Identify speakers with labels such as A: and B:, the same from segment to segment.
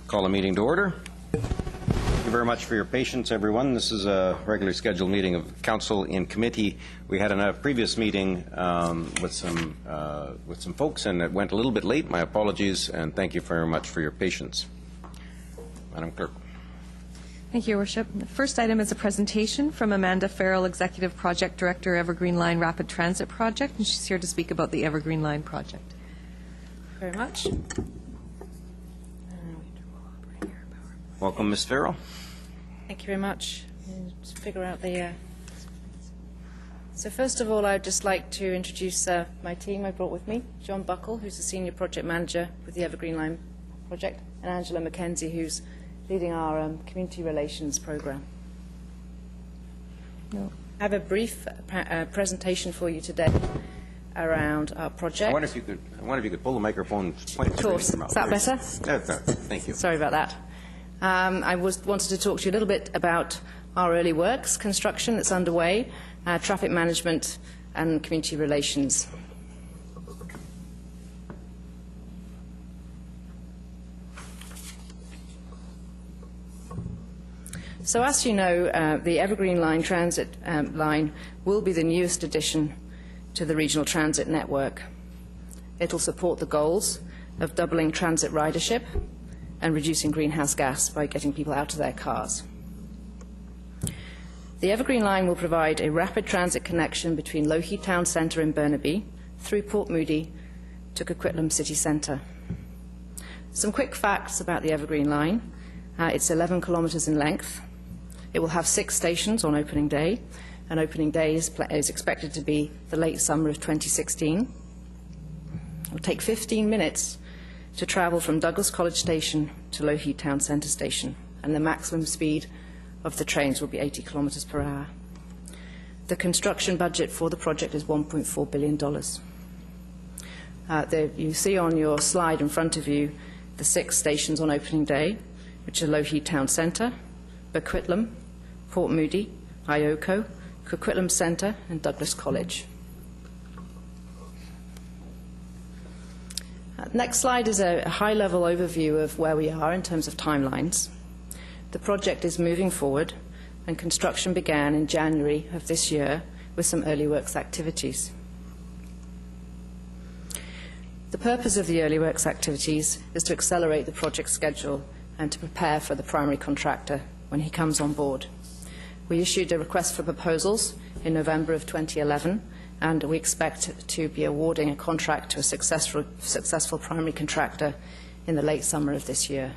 A: Call a meeting to order. Thank you very much for your patience, everyone. This is a regularly scheduled meeting of Council in committee. We had a previous meeting with some folks, and it went a little bit late. My apologies, and thank you very much for your patience. Madam Clerk.
B: Thank you, Your Worship. The first item is a presentation from Amanda Farrell, Executive Project Director, Evergreen Line Rapid Transit Project, and she's here to speak about the Evergreen Line project.
C: Very much.
A: Welcome, Ms. Farrell.
C: Thank you very much. Just figure out the. So first of all, I'd just like to introduce my team I brought with me. John Buckle, who's the Senior Project Manager with the Evergreen Line project, and Angela McKenzie, who's leading our Community Relations program. I have a brief presentation for you today around our project.
A: I wonder if you could pull the microphone.
C: Of course. Is that better?
A: Thank you.
C: Sorry about that. I wanted to talk to you a little bit about our early works construction that's underway, traffic management and community relations. So as you know, the Evergreen Line transit line will be the newest addition to the regional transit network. It will support the goals of doubling transit ridership and reducing greenhouse gas by getting people out of their cars. The Evergreen Line will provide a rapid transit connection between Lougheed Town Centre in Burnaby through Port Moody to Coquitlam City Centre. Some quick facts about the Evergreen Line. It's 11 kilometres in length. It will have 6 stations on opening day, and opening day is expected to be the late summer of 2016. It will take 15 minutes to travel from Douglas College Station to Lougheed Town Centre Station, and the maximum speed of the trains will be 80 kilometres per hour. The construction budget for the project is $1.4 billion. You see on your slide in front of you the 6 stations on opening day, which are Lougheed Town Centre, Coquitlam, Port Moody, Ioko, Coquitlam Centre and Douglas College. Next slide is a high-level overview of where we are in terms of timelines. The project is moving forward, and construction began in January of this year with some early works activities. The purpose of the early works activities is to accelerate the project schedule and to prepare for the primary contractor when he comes on board. We issued a request for proposals in November of 2011, and we expect to be awarding a contract to a successful primary contractor in the late summer of this year.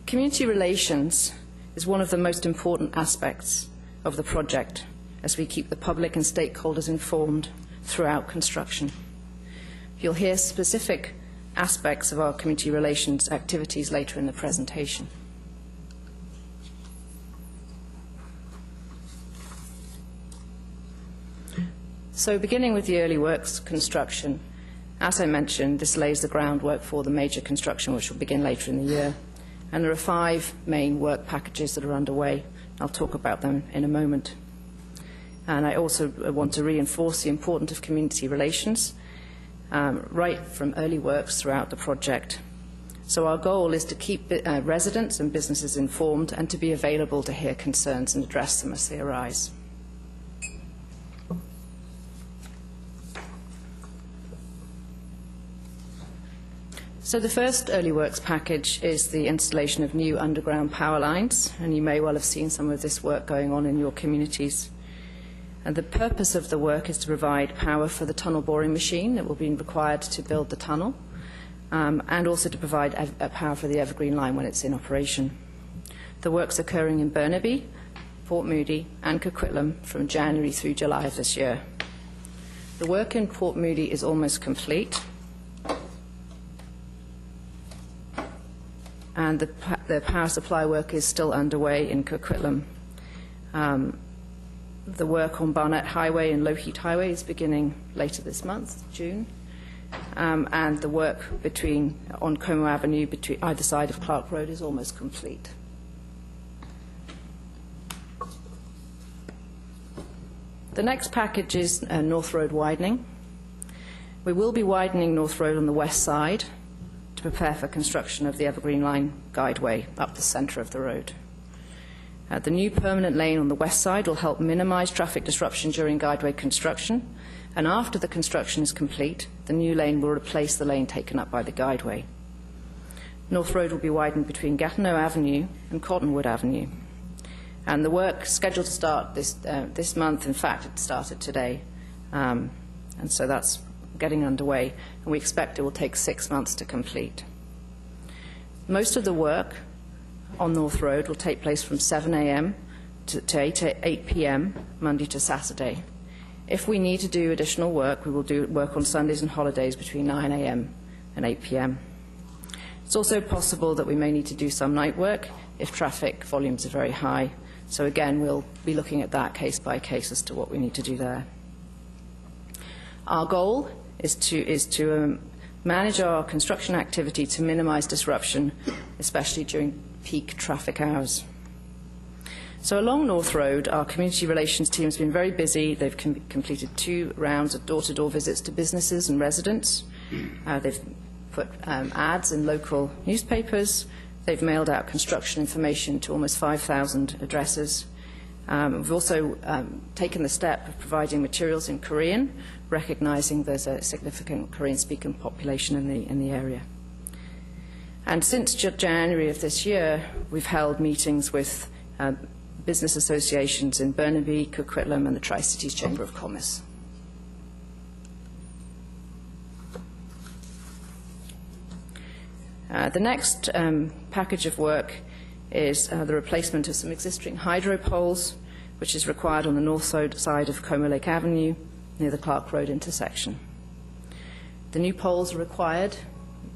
C: Community relations is one of the most important aspects of the project as we keep the public and stakeholders informed throughout construction. You'll hear specific aspects of our community relations activities later in the presentation. So beginning with the early works construction, as I mentioned, this lays the groundwork for the major construction which will begin later in the year. And there are 5 main work packages that are underway. I'll talk about them in a moment. And I also want to reinforce the importance of community relations right from early works throughout the project. So our goal is to keep residents and businesses informed and to be available to hear concerns and address them as they arise. So the first early works package is the installation of new underground power lines, and you may well have seen some of this work going on in your communities. And the purpose of the work is to provide power for the tunnel boring machine that will be required to build the tunnel, and also to provide power for the Evergreen Line when it's in operation. The work's occurring in Burnaby, Port Moody and Coquitlam from January through July of this year. The work in Port Moody is almost complete, and the power supply work is still underway in Coquitlam. The work on Barnett Highway and Lougheed Highway is beginning later this month, June, and the work on Como Avenue between either side of Clark Road is almost complete. The next package is North Road widening. We will be widening North Road on the west side to prepare for construction of the Evergreen Line guideway up the centre of the road. The new permanent lane on the west side will help minimise traffic disruption during guideway construction, and after the construction is complete, the new lane will replace the lane taken up by the guideway. North Road will be widened between Gatineau Avenue and Cottonwood Avenue. And the work scheduled to start this month, in fact, it started today, and so that's getting underway, and we expect it will take 6 months to complete. Most of the work on North Road will take place from 7 a.m. to 8 p.m. Monday to Saturday. If we need to do additional work, we will do work on Sundays and holidays between 9 a.m. and 8 p.m. It's also possible that we may need to do some night work if traffic volumes are very high. So again, we'll be looking at that case by case as to what we need to do there. Our goal is to manage our construction activity to minimize disruption, especially during peak traffic hours. So along North Road, our community relations team has been very busy. They've completed 2 rounds of door-to-door visits to businesses and residents. They've put ads in local newspapers. They've mailed out construction information to almost 5,000 addresses. We've also taken the step of providing materials in Korean, recognizing there's a significant Korean-speaking population in the area. And since January of this year, we've held meetings with business associations in Burnaby, Coquitlam, and the Tri-Cities Chamber of Commerce. The next package of work is the replacement of some existing hydro poles, which is required on the north side of Como Lake Avenue, near the Clark Road intersection. The new poles are required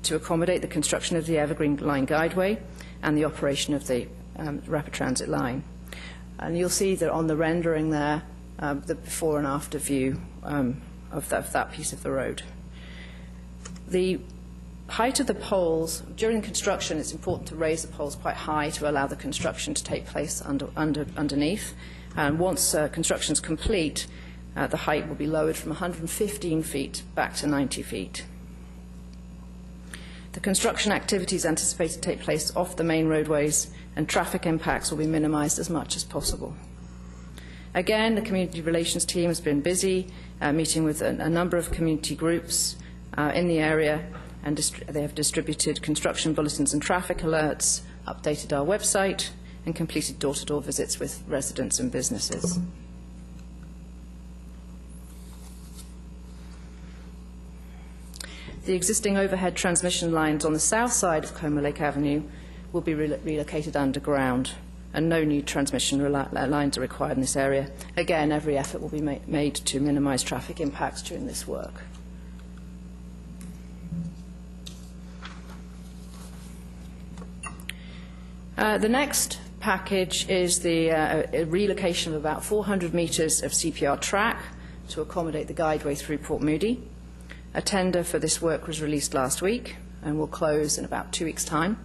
C: to accommodate the construction of the Evergreen Line guideway and the operation of the rapid transit line. And you'll see that on the rendering there, the before and after view of that piece of the road. The height of the poles, during construction, it's important to raise the poles quite high to allow the construction to take place underneath. And once construction is complete, the height will be lowered from 115 feet back to 90 feet. The construction activities anticipated to take place off the main roadways, and traffic impacts will be minimized as much as possible. Again, the community relations team has been busy meeting with a number of community groups in the area, and they have distributed construction bulletins and traffic alerts, updated our website, and completed door-to-door visits with residents and businesses. The existing overhead transmission lines on the south side of Como Lake Avenue will be relocated underground, and no new transmission lines are required in this area. Again, every effort will be made to minimize traffic impacts during this work. The next package is the relocation of about 400 metres of CPR track to accommodate the guideway through Port Moody. A tender for this work was released last week and will close in about 2 weeks' time.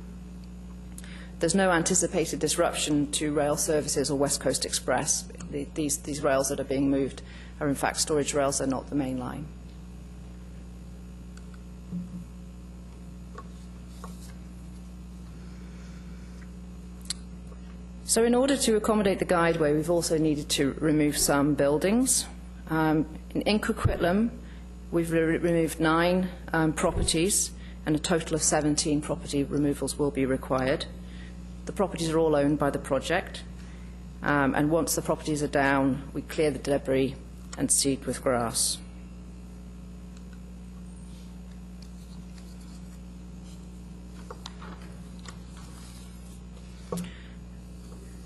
C: There's no anticipated disruption to rail services or West Coast Express. These rails that are being moved are in fact storage rails, they're not the main line. So in order to accommodate the guideway, we've also needed to remove some buildings. In Coquitlam, we've removed 9 properties, and a total of 17 property removals will be required. The properties are all owned by the project, and once the properties are down, we clear the debris and seed with grass.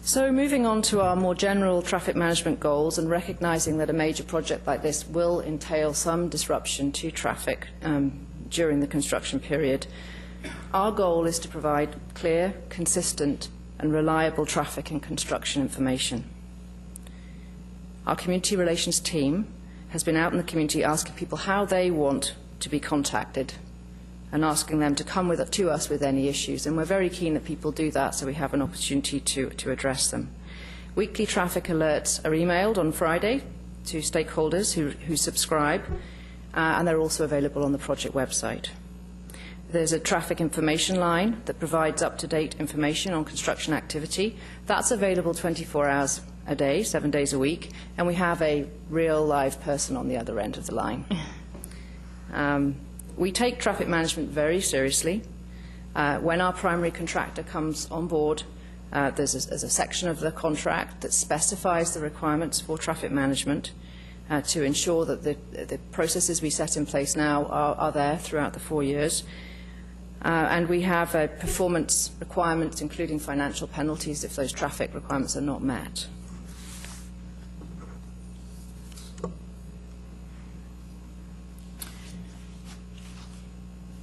C: So moving on to our more general traffic management goals, and recognizing that a major project like this will entail some disruption to traffic during the construction period, our goal is to provide clear, consistent and reliable traffic and construction information. Our community relations team has been out in the community asking people how they want to be contacted, and asking them to come to us with any issues. And we're very keen that people do that, so we have an opportunity to address them. Weekly traffic alerts are emailed on Friday to stakeholders who subscribe, and they're also available on the project website. There's a traffic information line that provides up-to-date information on construction activity. That's available 24 hours a day, 7 days a week, and we have a real live person on the other end of the line. We take traffic management very seriously. When our primary contractor comes on board, there's a section of the contract that specifies the requirements for traffic management to ensure that the processes we set in place now are there throughout the 4 years. And we have performance requirements, including financial penalties if those traffic requirements are not met.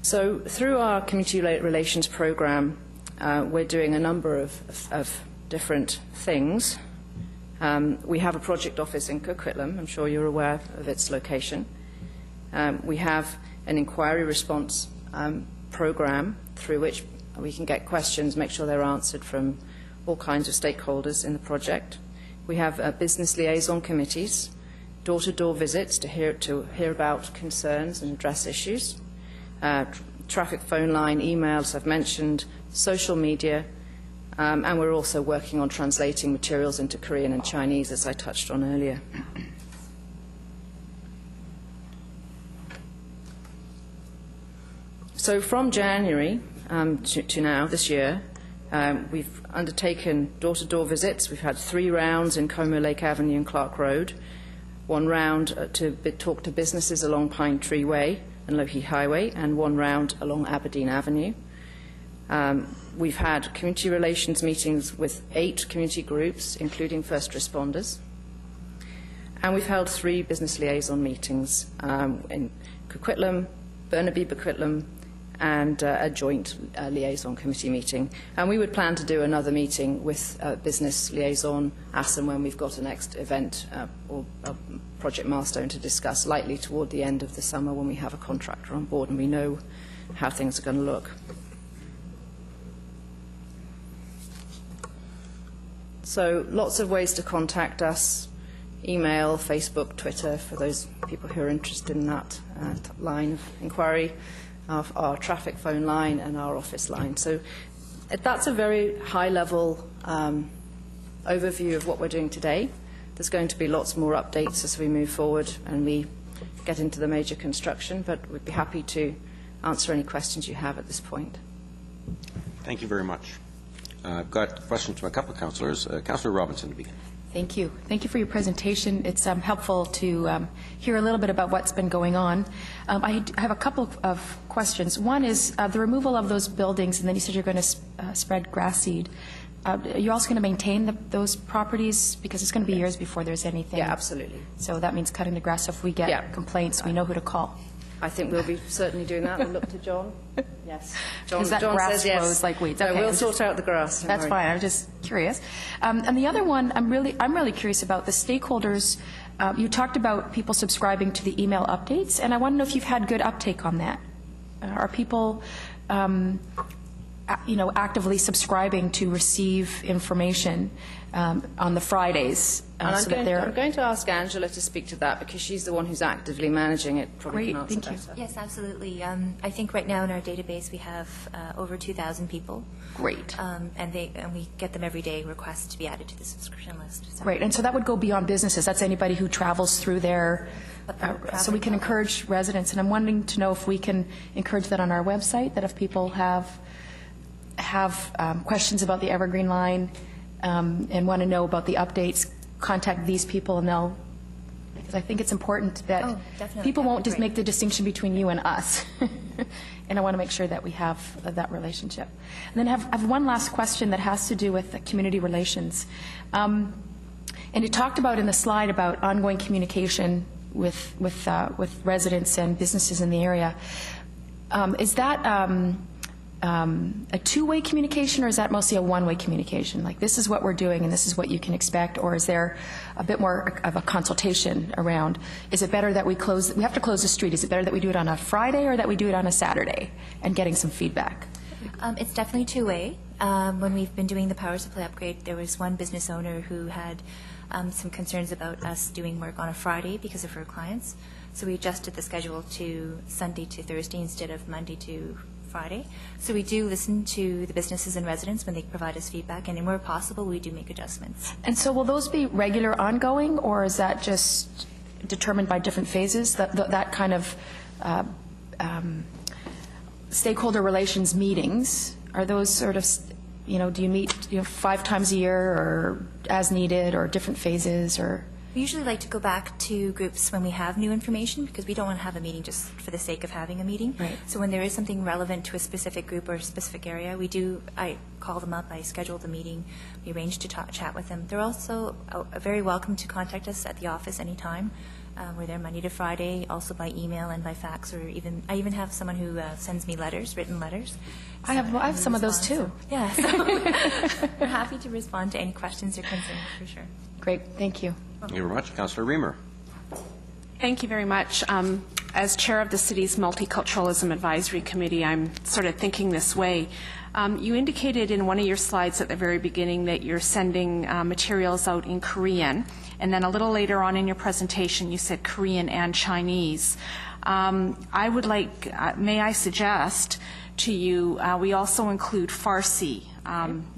C: So through our community relations program, we're doing a number of different things. We have a project office in Coquitlam. I'm sure you're aware of its location. We have an inquiry response program through which we can get questions, make sure they're answered from all kinds of stakeholders in the project. We have business liaison committees, door-to-door visits to hear about concerns and address issues. Traffic phone line, emails I've mentioned, social media, and we're also working on translating materials into Korean and Chinese, as I touched on earlier. So from January to now, this year, we've undertaken door-to-door visits. We've had 3 rounds in Como Lake Avenue and Clark Road, 1 round to talk to businesses along Pine Tree Way and Lochie Highway, and 1 round along Aberdeen Avenue. We've had community relations meetings with 8 community groups, including first responders. And we've held 3 business liaison meetings in Coquitlam, Burnaby-Coquitlam, and a joint liaison committee meeting. And we would plan to do another meeting with business liaison as and when we've got a next event or a project milestone to discuss, likely toward the end of the summer when we have a contractor on board and we know how things are going to look. So lots of ways to contact us: email, Facebook, Twitter, for those people who are interested in that line of inquiry, our traffic phone line and our office line. So that's a very high-level overview of what we're doing today. There's going to be lots more updates as we move forward and we get into the major construction, but we'd be happy to answer any questions you have at this point.
A: Thank you very much. I've got questions from a couple of councillors. Councillor Robinson to begin.
D: Thank you. Thank you for your presentation. It's helpful to hear a little bit about what's been going on. I have a couple of questions. One is the removal of those buildings, and then you said you're going to spread grass seed. You're also going to maintain those properties, because it's going to be years before there's anything.
C: Yeah, absolutely.
D: So that means cutting the grass. So if we get complaints, we know who to call.
C: I think we'll be certainly doing that. We'll look to John. Yes. John
D: that grass
C: says yes.
D: grows like weeds.
C: No,
D: Okay,
C: we'll sort out the grass.
D: That's fine. I'm just curious. And the other one, I'm really curious about the stakeholders. You talked about people subscribing to the email updates, and I want to know if you've had good uptake on that. Are people, actively subscribing to receive information on the Fridays?
C: And I'm going to ask Angela to speak to that, because she's the one who's actively managing it. Probably
D: Great,
C: can answer
D: thank you.
C: better.
E: Yes, absolutely. I think right now in our database we have over 2,000 people.
D: Great.
E: And we get them every day, requests to be added to the subscription list. So.
D: Right, and so that would go beyond businesses. That's anybody who travels through there. So we can encourage residents, and I'm wanting to know if we can encourage that on our website, that if people have questions about the Evergreen line and want to know about the updates, contact these people, and because I think it's important that people won't just make the distinction between you and us. And I want to make sure that we have that relationship. And then I have one last question that has to do with the community relations. And you talked about in the slide about ongoing communication with residents and businesses in the area. Is that a two-way communication, or is that mostly a one-way communication? Like, this is what we're doing and this is what you can expect, or is there a bit more of a consultation around, is it better that we have to close the street, is it better that we do it on a Friday or that we do it on a Saturday, and getting some feedback?
E: It's definitely two-way. When we've been doing the power supply upgrade, there was one business owner who had some concerns about us doing work on a Friday because of her clients. So we adjusted the schedule to Sunday to Thursday instead of Monday to Friday. So we do listen to the businesses and residents when they provide us feedback, and where possible, we do make adjustments.
D: And so will those be regular ongoing, or is that just determined by different phases? That kind of stakeholder relations meetings, are those sort of, do you meet 5 times a year or as needed or different phases, or?
E: We usually like to go back to groups when we have new information, because we don't want to have a meeting just for the sake of having a meeting.
D: Right. So
E: when there is something relevant to a specific group or a specific area, I call them up, I schedule the meeting, we arrange to chat with them. They're also very welcome to contact us at the office anytime. We're there Monday to Friday, also by email and by fax, or I even have someone who sends me letters, written letters.
D: I have some of those too.
E: Yeah, so we're happy to respond to any questions or concerns, for sure.
D: Great, thank you.
A: Thank you very much. Councillor Reamer.
F: Thank you very much. As chair of the city's Multiculturalism Advisory Committee, I'm sort of thinking this way. You indicated in one of your slides at the very beginning that you're sending materials out in Korean, and then a little later on in your presentation you said Korean and Chinese. I would like, may I suggest to you, we also include Farsi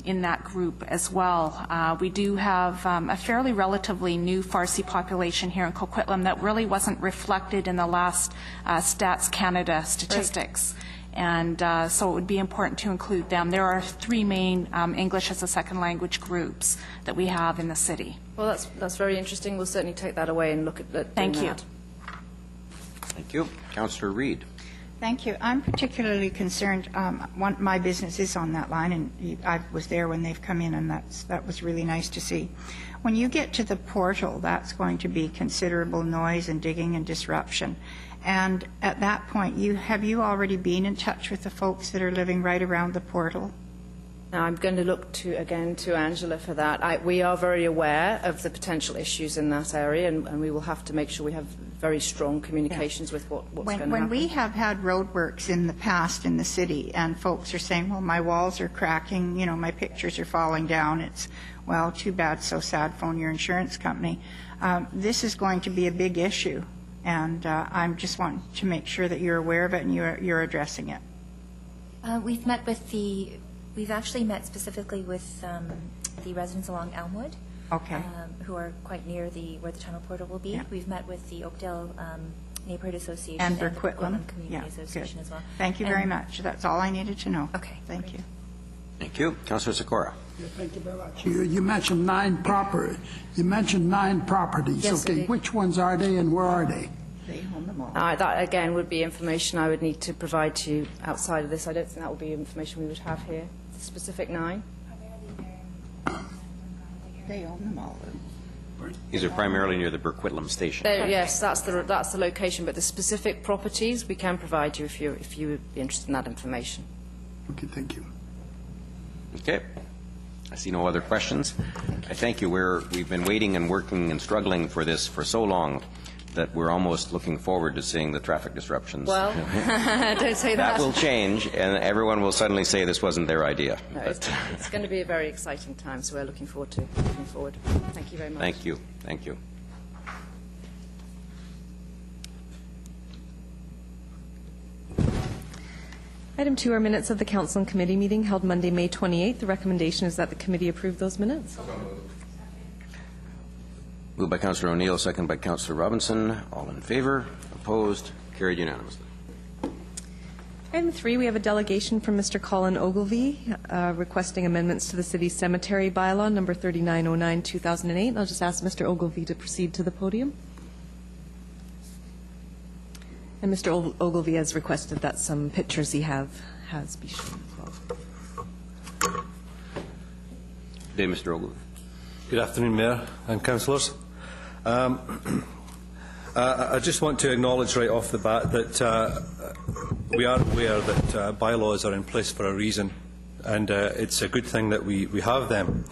F: in that group as well. We do have a fairly relatively new Farsi population here in Coquitlam that really wasn't reflected in the last Stats Canada statistics. Right. And so it would be important to include them. There are 3 main English as a second language groups that we have in the city.
C: Well, that's very interesting. We'll certainly take that away and look at that.
F: Thank you.
A: Thank you. Councillor Reid.
G: Thank you. I'm particularly concerned. My business is on that line, and I was there when they've come in, and that was really nice to see. When you get to the portal, that's going to be considerable noise and digging and disruption. And at that point, have you already been in touch with the folks that are living right around the portal?
C: Now, I'm going to look again to Angela for that. We are very aware of the potential issues in that area, and we will have to make sure we have very strong communications with what's going to happen.
G: When we have had roadworks in the past in the city, and folks are saying, well, my walls are cracking, my pictures are falling down, it's, well, too bad, so sad, phone your insurance company. This is going to be a big issue, and I just want to make sure that you're aware of it and you're addressing it.
E: We've actually met specifically with the residents along Elmwood,
G: okay,
E: who are quite near where the tunnel portal will be. Yeah. We've met with the Oakdale Neighborhood Association
G: and
E: the
G: Coquitlam
E: Community Association as well.
G: Thank you very much. That's all I needed to know.
E: Okay.
G: Thank you.
A: Thank you. Councillor Sikora.
H: Yeah, thank you very much. You mentioned 9 properties.
C: Yes,
H: okay, which ones are they and where are they?
G: They own them all.
C: That, again, would be information I would need to provide to you outside of this. I don't think that would be information we would have here. The specific 9.
G: They own them all.
A: These are primarily near the Coquitlam station.
C: Yes, that's the location, but the specific properties we can provide you if you would be interested in that information.
H: Okay, thank you.
A: Okay. I see no other questions. I thank you. We've been waiting and working and struggling for this for so long that we're almost looking forward to seeing the traffic disruptions.
C: Well, don't say that.
A: That will change, and everyone will suddenly say this wasn't their idea.
C: No, it's going to be a very exciting time, so we're looking forward. Thank you very much.
A: Thank you. Thank you.
B: Item 2 are minutes of the Council and Committee meeting held Monday, May 28th. The recommendation is that the committee approve those minutes.
A: Moved by Councillor O'Neill, second by Councillor Robinson. All in favor? Opposed? Carried unanimously.
B: Item 3, we have a delegation from Mr. Colin Ogilvie requesting amendments to the city's cemetery bylaw, number 3909/2008. I'll just ask Mr. Ogilvie to proceed to the podium. And Mr. Ogilvie has requested that some pictures he has be shown as well.
A: Good day, Mr. Ogilvie.
I: Good afternoon, Mayor and councillors. I just want to acknowledge right off the bat that we are aware that bylaws are in place for a reason, and it's a good thing that we have them.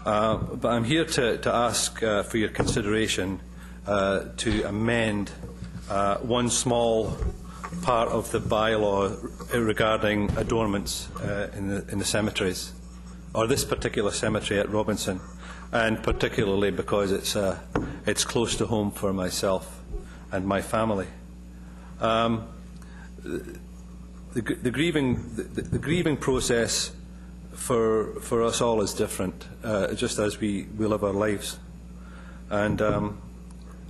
I: But I'm here to ask for your consideration to amend one small part of the bylaw regarding adornments in the cemeteries, or this particular cemetery at Robinson, and particularly because it's close to home for myself and my family. the grieving process for us all is different, just as we live our lives. And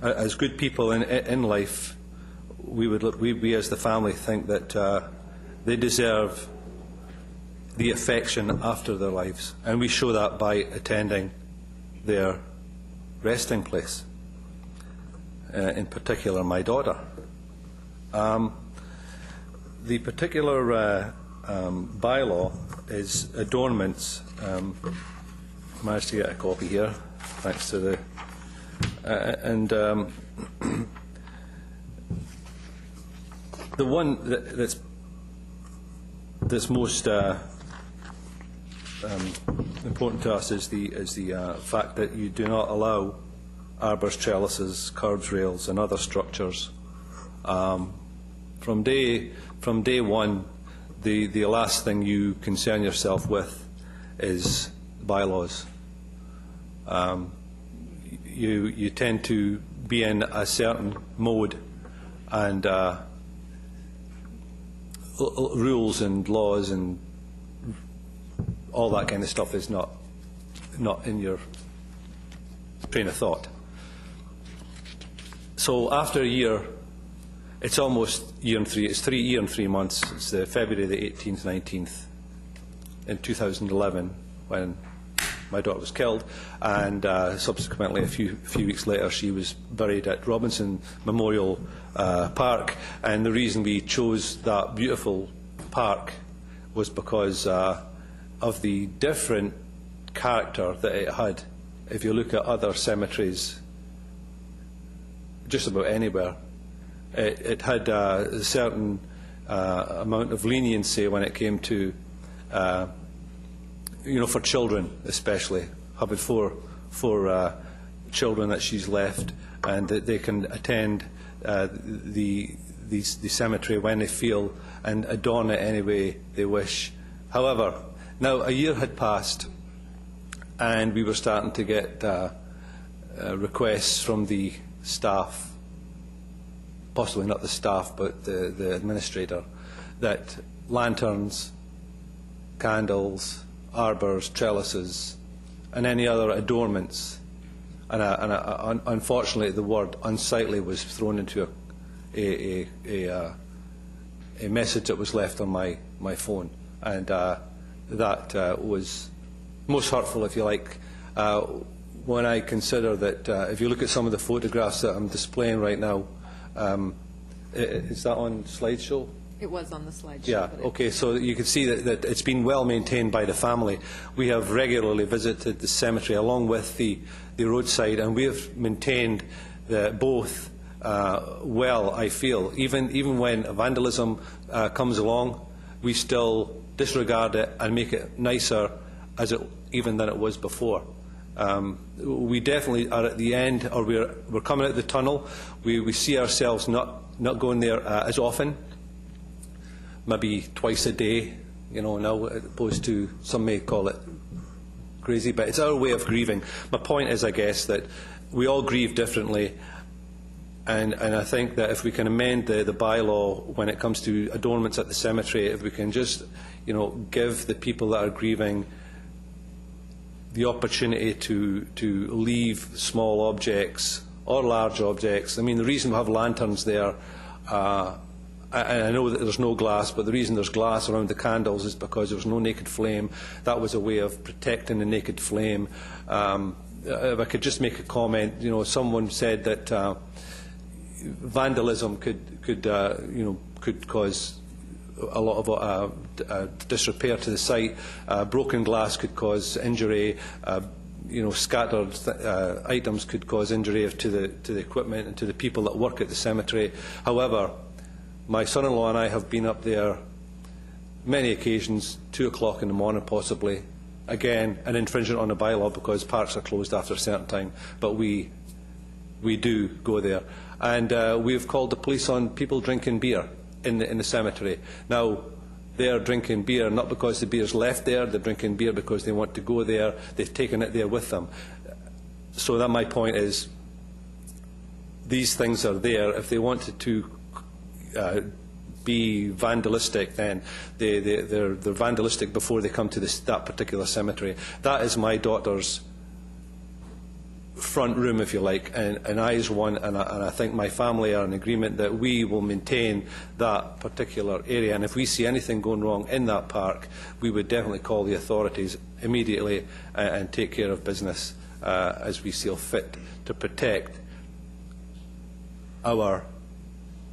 I: as good people in life, we as the family think that they deserve the affection after their lives, and we show that by attending their resting place. In particular, my daughter. The particular bylaw is Adjournments. Managed to get a copy here, thanks to the the one that's most important to us is the fact that you do not allow arbours, trellises, curbs, rails, and other structures. From day one, the last thing you concern yourself with is bylaws. You tend to be in a certain mode, and rules and laws and all that kind of stuff is not in your train of thought. So after a year, it's almost year and 3 months. It's February the 18th, 19th in 2011 when my daughter was killed, and subsequently a few weeks later she was buried at Robinson Memorial Park. And the reason we chose that beautiful park was because of the different character that it had. If you look at other cemeteries just about anywhere, it had a certain amount of leniency when it came to for children, especially having four children that she's left, and that they can attend the cemetery when they feel and adorn it any way they wish. However, now a year had passed, and we were starting to get requests from the staff, possibly not the staff, but the administrator, that lanterns, candles, arbours, trellises, and any other adornments, and unfortunately the word unsightly was thrown into a message that was left on my phone, and that was most hurtful, if you like, when I consider that if you look at some of the photographs that I'm displaying right now, is that on slideshow?
B: It was on the slideshow.
I: Yeah, okay, so you can see that it's been well maintained by the family. We have regularly visited the cemetery along with the roadside, and we have maintained both well, I feel. Even when vandalism comes along, we still disregard it and make it nicer even than it was before. We definitely are at the end, or we're coming out the tunnel. We see ourselves not going there as often, maybe twice a day, now, as opposed to some may call it crazy, but it's our way of grieving. My point is, I guess, that we all grieve differently, and I think that if we can amend the bylaw when it comes to adornments at the cemetery, if we can just, give the people that are grieving the opportunity to leave small objects or large objects. I mean, the reason we have lanterns there, and I know that there's no glass, but the reason there's glass around the candles is because there was no naked flame. That was a way of protecting the naked flame. If I could just make a comment, someone said that vandalism could cause a lot of disrepair to the site. Broken glass could cause injury. Scattered items could cause injury to the equipment and to the people that work at the cemetery. However, my son-in-law and I have been up there many occasions, 2 o'clock in the morning possibly. Again, an infringement on the bylaw because parks are closed after a certain time, but we do go there. And we've called the police on people drinking beer in the cemetery. Now, they're drinking beer not because the beer's left there, they're drinking beer because they want to go there, they've taken it there with them. So that my point is, these things are there. If they wanted to be vandalistic then. They're vandalistic before they come to that particular cemetery. That is my daughter's front room, if you like, and I is one, and I think my family are in agreement that we will maintain that particular area, and if we see anything going wrong in that park, we would definitely call the authorities immediately and take care of business as we see fit to protect our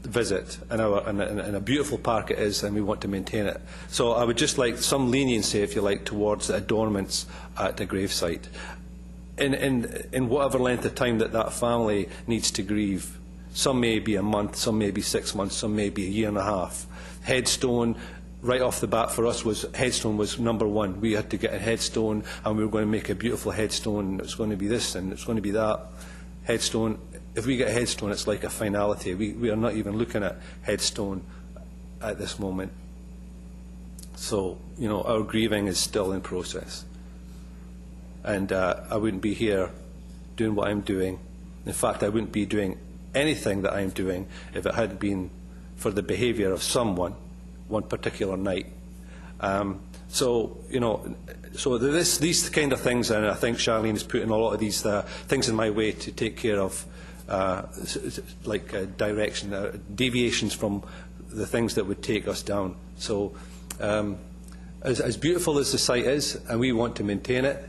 I: visit and a beautiful park it is, and we want to maintain it. So I would just like some leniency, if you like, towards the adornments at the gravesite. In whatever length of time that family needs to grieve. Some may be a month, some may be 6 months, some may be a year and a half. Headstone, right off the bat for us, headstone was number one. We had to get a headstone, and we were going to make a beautiful headstone, and it's going to be this and it's going to be that. Headstone, if we get a headstone, it's like a finality. We are not even looking at headstone at this moment. So, you know, our grieving is still in process. And I wouldn't be here doing what I'm doing. In fact, I wouldn't be doing anything that I'm doing if it hadn't been for the behaviour of someone one particular night. So, you know, so these kind of things, and I think Charlene is putting a lot of these things in my way to take care of, direction, deviations from the things that would take us down. So, as beautiful as the site is, and we want to maintain it,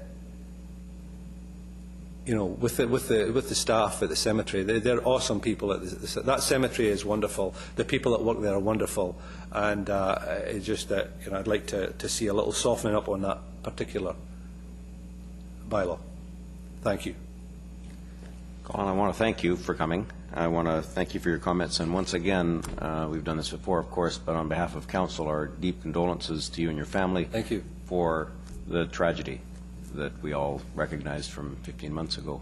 I: you know, with the staff at the cemetery, they're awesome people. That cemetery is wonderful. The people that work there are wonderful, and it's just that, you know, I'd like to see a little softening up on that particular bylaw. Thank you.
A: Colin, I want to thank you for coming. I want to thank you for your comments, and once again, we've done this before, of course, but on behalf of Council, our deep condolences to you and your family.
I: Thank you
A: for the tragedy that we all recognized from 15 months ago.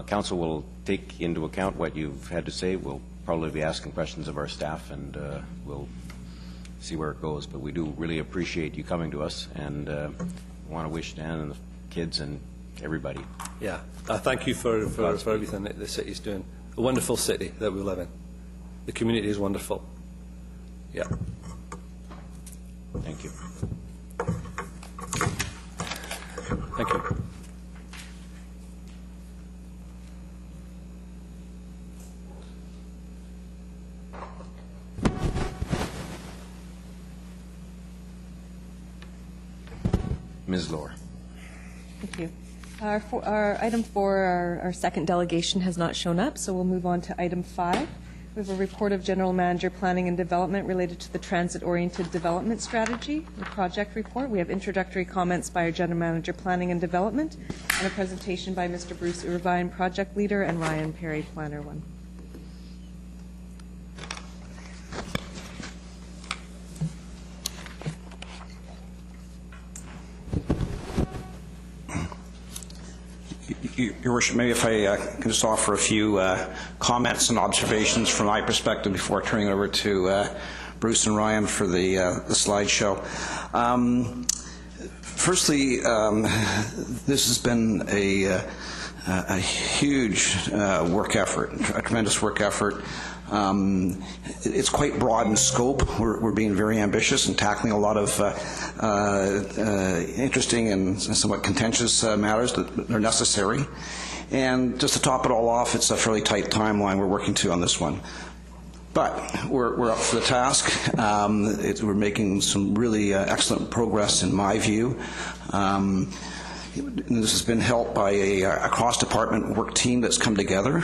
A: Council will take into account what you've had to say. We'll probably be asking questions of our staff, and we'll see where it goes. But we do really appreciate you coming to us, and want to wish Dan and the kids and everybody.
I: Yeah, thank you for everything that the city's doing. A wonderful city that we live in. The community is wonderful. Yeah.
A: Thank you.
I: Thank you.
A: Ms. Lohr.
B: Thank you. Our item 4, our second delegation, has not shown up, so we'll move on to item 5. We have a report of General Manager Planning and Development related to the Transit-Oriented Development Strategy, the project report. We have introductory comments by our General Manager Planning and Development, and a presentation by Mr. Bruce Irvine, Project Leader, and Ryan Perry, Planner 1.
J: Your Worship, maybe if I can just offer a few comments and observations from my perspective before turning it over to Bruce and Ryan for the slideshow. Firstly, this has been a huge work effort, a tremendous work effort. It's quite broad in scope. We're being very ambitious and tackling a lot of interesting and somewhat contentious matters that are necessary. And just to top it all off, it's a fairly tight timeline we're working to on this one. But we're up for the task. We're making some really excellent progress in my view. This has been helped by a cross-department work team that's come together,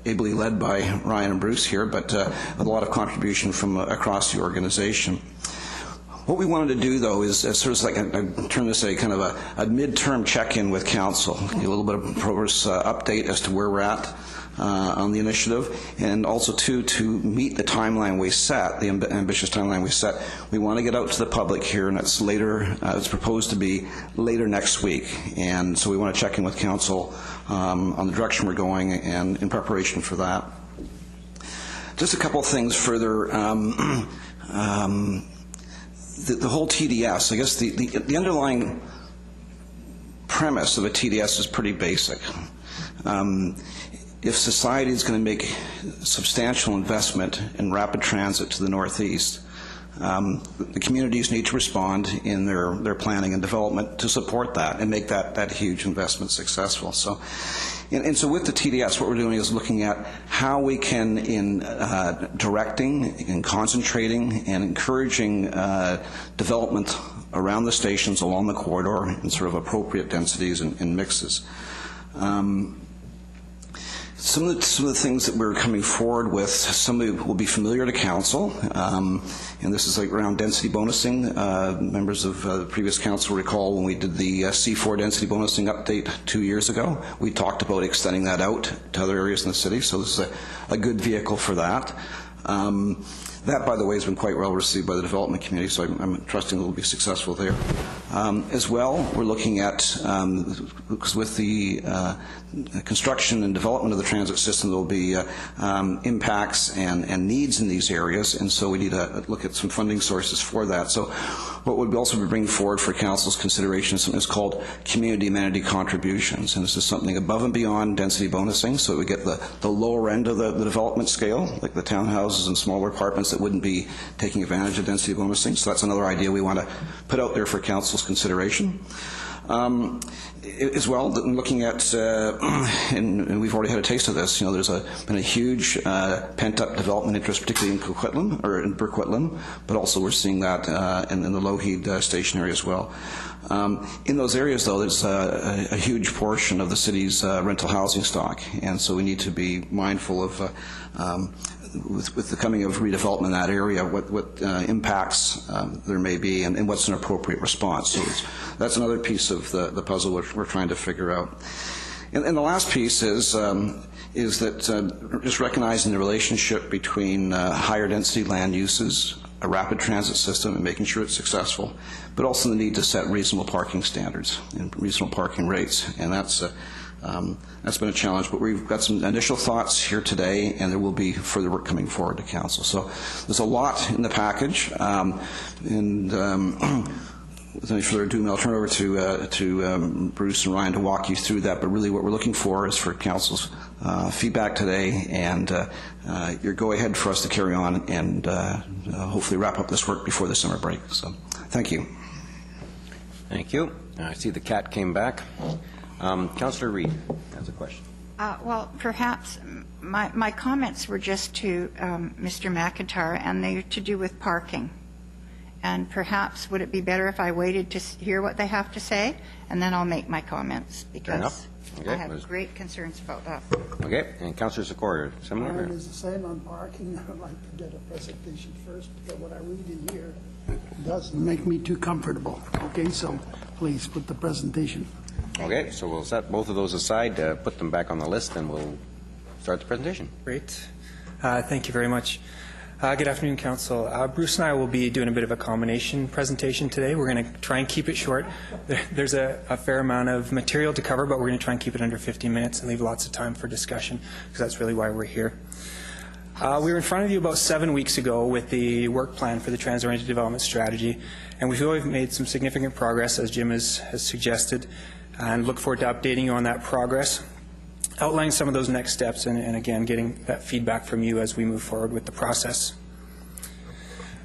J: ably led by Ryan and Bruce here, but with a lot of contribution from across the organization. What we wanted to do, though, is sort of like I term this a kind of a midterm check-in with Council, a little bit of progress update as to where we're at on the initiative, and also to meet the timeline we set, the ambitious timeline we set. We want to get out to the public here, and it's later. It's proposed to be later next week, and so we want to check in with Council on the direction we're going, and in preparation for that. Just a couple of things further. The whole TDS, I guess the underlying premise of a TDS is pretty basic. if society is going to make substantial investment in rapid transit to the northeast, the communities need to respond in their planning and development to support that and make that huge investment successful. So with the TDS, what we're doing is looking at how we can, in directing and concentrating and encouraging development around the stations along the corridor in sort of appropriate densities and mixes. Some of the things that we're coming forward with, some will be familiar to council, and this is like around density bonusing. Members of the previous council recall when we did the C4 density bonusing update 2 years ago, we talked about extending that out to other areas in the city, so this is a good vehicle for that. That, by the way, has been quite well received by the development community, so I'm trusting it will be successful there. As well, we're looking at, because with the construction and development of the transit system, there will be impacts and needs in these areas, and so we need to look at some funding sources for that. So what we'll also be bringing forward for council's consideration is something that's called community amenity contributions, and this is something above and beyond density bonusing, so we get the lower end of the development scale, like the townhouses and smaller apartments that wouldn't be taking advantage of density bonusing. So that's another idea we want to put out there for council's consideration. As well, looking at, and we've already had a taste of this, there's been a huge pent-up development interest, particularly in Coquitlam, or in Coquitlam, but also we're seeing that in the Lougheed station area as well. In those areas, though, there's a huge portion of the city's rental housing stock, and so we need to be mindful of with the coming of redevelopment in that area, what impacts there may be and what's an appropriate response. So that's another piece of the puzzle we're trying to figure out. And the last piece is that just recognizing the relationship between higher density land uses, a rapid transit system, and making sure it's successful, but also the need to set reasonable parking standards and reasonable parking rates. And that's been a challenge, but we've got some initial thoughts here today, and there will be further work coming forward to council. So there's a lot in the package, without any further ado, I'll turn it over to Bruce and Ryan to walk you through that. But really what we're looking for is for council's feedback today and your go-ahead for us to carry on and hopefully wrap up this work before the summer break. So thank you.
A: Thank you. I see the cat came back. Councillor Reid has a question.
G: Well, perhaps my comments were just to Mr. McIntyre, and they're to do with parking. And perhaps would it be better if I waited to hear what they have to say, and then I'll make my comments, because I have great concerns about that.
A: Okay. And Councillor Secor, similar?
H: Mine is the same on parking. I'd like to get a presentation first, because what I read in here doesn't make me too comfortable. Okay, so please put the presentation.
A: Okay, so we'll set both of those aside, put them back on the list, and we'll start the presentation.
K: Great. Thank you very much. Good afternoon, Council. Bruce and I will be doing a bit of a combination presentation today. We're going to try and keep it short. There's a fair amount of material to cover, but we're going to try and keep it under 15 minutes and leave lots of time for discussion, because that's really why we're here. We were in front of you about 7 weeks ago with the work plan for the Transit-Oriented Development Strategy, and we feel we've made some significant progress, as Jim has suggested, and look forward to updating you on that progress, outlining some of those next steps, and again, getting that feedback from you as we move forward with the process.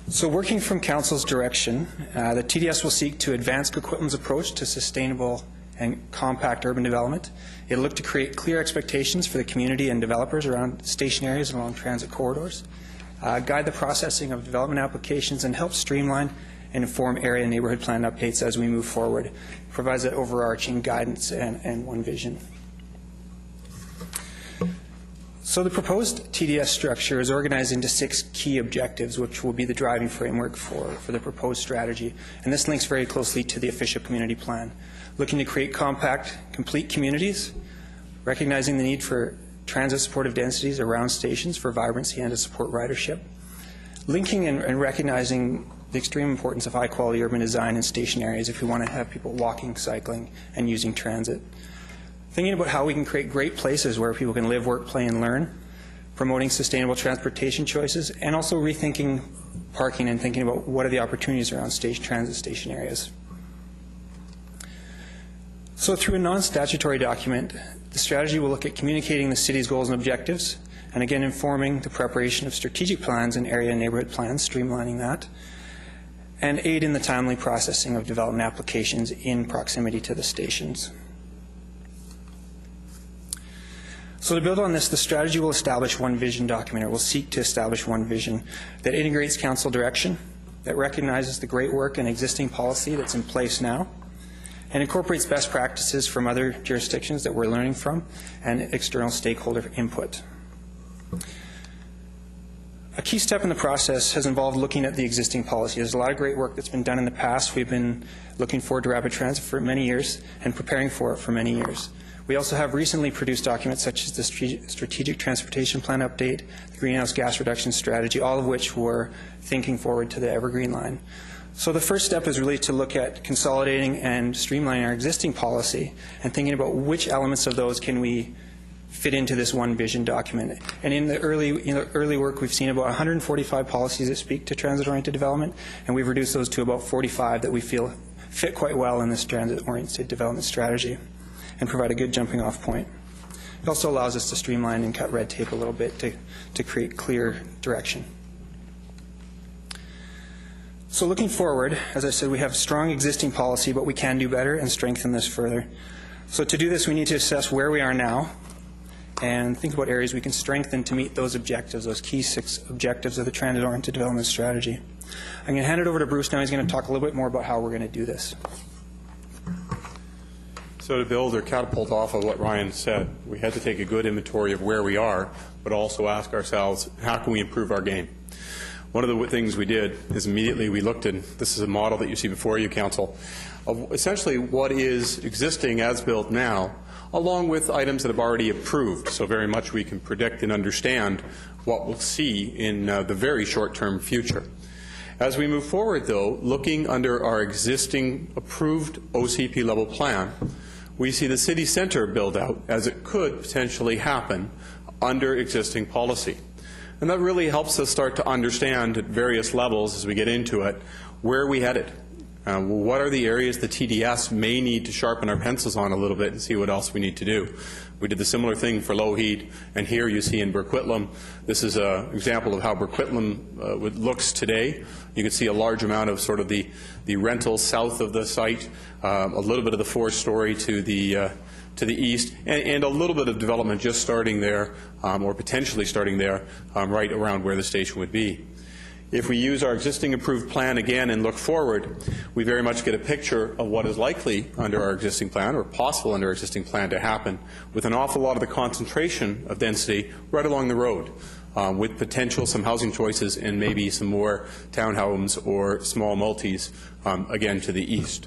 K: So working from Council's direction, the TDS will seek to advance Coquitlam's approach to sustainable and compact urban development. It'll look to create clear expectations for the community and developers around station areas and along transit corridors, guide the processing of development applications, and help streamline and inform area and neighborhood plan updates as we move forward. It provides that overarching guidance and one vision. So the proposed TDS structure is organized into 6 key objectives, which will be the driving framework for the proposed strategy. And this links very closely to the official community plan. Looking to create compact, complete communities, recognizing the need for transit supportive densities around stations for vibrancy and to support ridership. Linking and recognizing the extreme importance of high-quality urban design in station areas if we want to have people walking, cycling, and using transit. Thinking about how we can create great places where people can live, work, play, and learn, promoting sustainable transportation choices, and also rethinking parking and thinking about what are the opportunities around transit station areas. So through a non-statutory document, The strategy will look at communicating the city's goals and objectives, and again informing the preparation of strategic plans and area and neighborhood plans, streamlining that, and aid in the timely processing of development applications in proximity to the stations. So to build on this, the strategy will establish one vision document, or will seek to establish one vision that integrates council direction, that recognizes the great work and existing policy that's in place now, and incorporates best practices from other jurisdictions that we're learning from, and external stakeholder input. A key step in the process has involved looking at the existing policy. There's a lot of great work that's been done in the past. We've been looking forward to rapid transit for many years and preparing for it for many years. We also have recently produced documents such as the Strategic Transportation Plan Update, the Greenhouse Gas Reduction Strategy, all of which were thinking forward to the Evergreen line. So the first step is really to look at consolidating and streamlining our existing policy and thinking about which elements of those can we fit into this one vision document. And in the early work, we've seen about 145 policies that speak to transit-oriented development, and we've reduced those to about 45 that we feel fit quite well in this transit-oriented development strategy and provide a good jumping-off point. It also allows us to streamline and cut red tape a little bit to create clear direction. So looking forward, as I said, we have strong existing policy, but we can do better and strengthen this further. So to do this, we need to assess where we are now and think about areas we can strengthen to meet those objectives, those key 6 objectives of the transit-oriented development strategy. I'm going to hand it over to Bruce now. He's going to talk a little bit more about how we're going to do this.
L: So to build or catapult off of what Ryan said, we had to take a good inventory of where we are, but also ask ourselves, how can we improve our game? One of the things we did is immediately we looked at, this is a model that you see before you, Council, of essentially what is existing as built now, along with items that have already approved, so very much we can predict and understand what we'll see in the very short-term future. As we move forward, though, looking under our existing approved OCP level plan, we see the city centre build out as it could potentially happen under existing policy. And that really helps us start to understand at various levels as we get into it where are we headed. What are the areas the TDS may need to sharpen our pencils on a little bit and see what else we need to do. We did the similar thing for Lougheed, and here you see in Coquitlam, this is an example of how Coquitlam looks today. You can see a large amount of sort of the rental south of the site, a little bit of the 4-story to the east, and a little bit of development just starting there, or potentially starting there, right around where the station would be. If we use our existing approved plan again and look forward, we very much get a picture of what is likely under our existing plan, or possible under our existing plan to happen, with an awful lot of the concentration of density right along the road, with potential some housing choices and maybe some more townhomes or small multis, again to the east.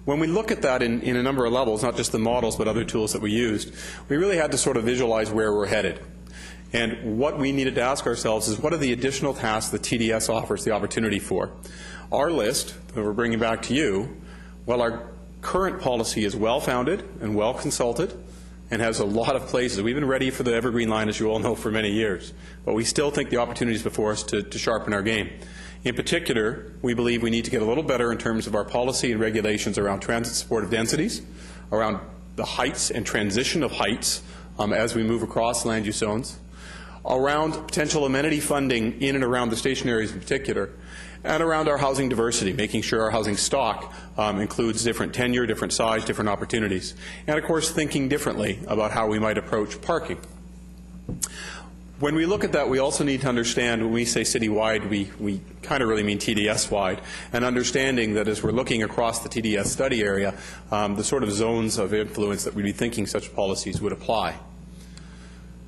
L: When we look at that in a number of levels, not just the models but other tools that we used, we really had to sort of visualize where we're headed. And what we needed to ask ourselves is, what are the additional tasks the TDS offers the opportunity for? Our list that we're bringing back to you, well, our current policy is well-founded and well-consulted and has a lot of places. We've been ready for the Evergreen line, as you all know, for many years. But we still think the opportunity is before us to sharpen our game. In particular, we believe we need to get a little better in terms of our policy and regulations around transit supportive densities, around the heights and transition of heights as we move across land use zones, around potential amenity funding in and around the station areas in particular, and around our housing diversity, making sure our housing stock includes different tenure, different size, different opportunities, and of course thinking differently about how we might approach parking. When we look at that, we also need to understand, when we say citywide, we kind of really mean TDS-wide, and understanding that as we're looking across the TDS study area, the sort of zones of influence that we'd be thinking such policies would apply.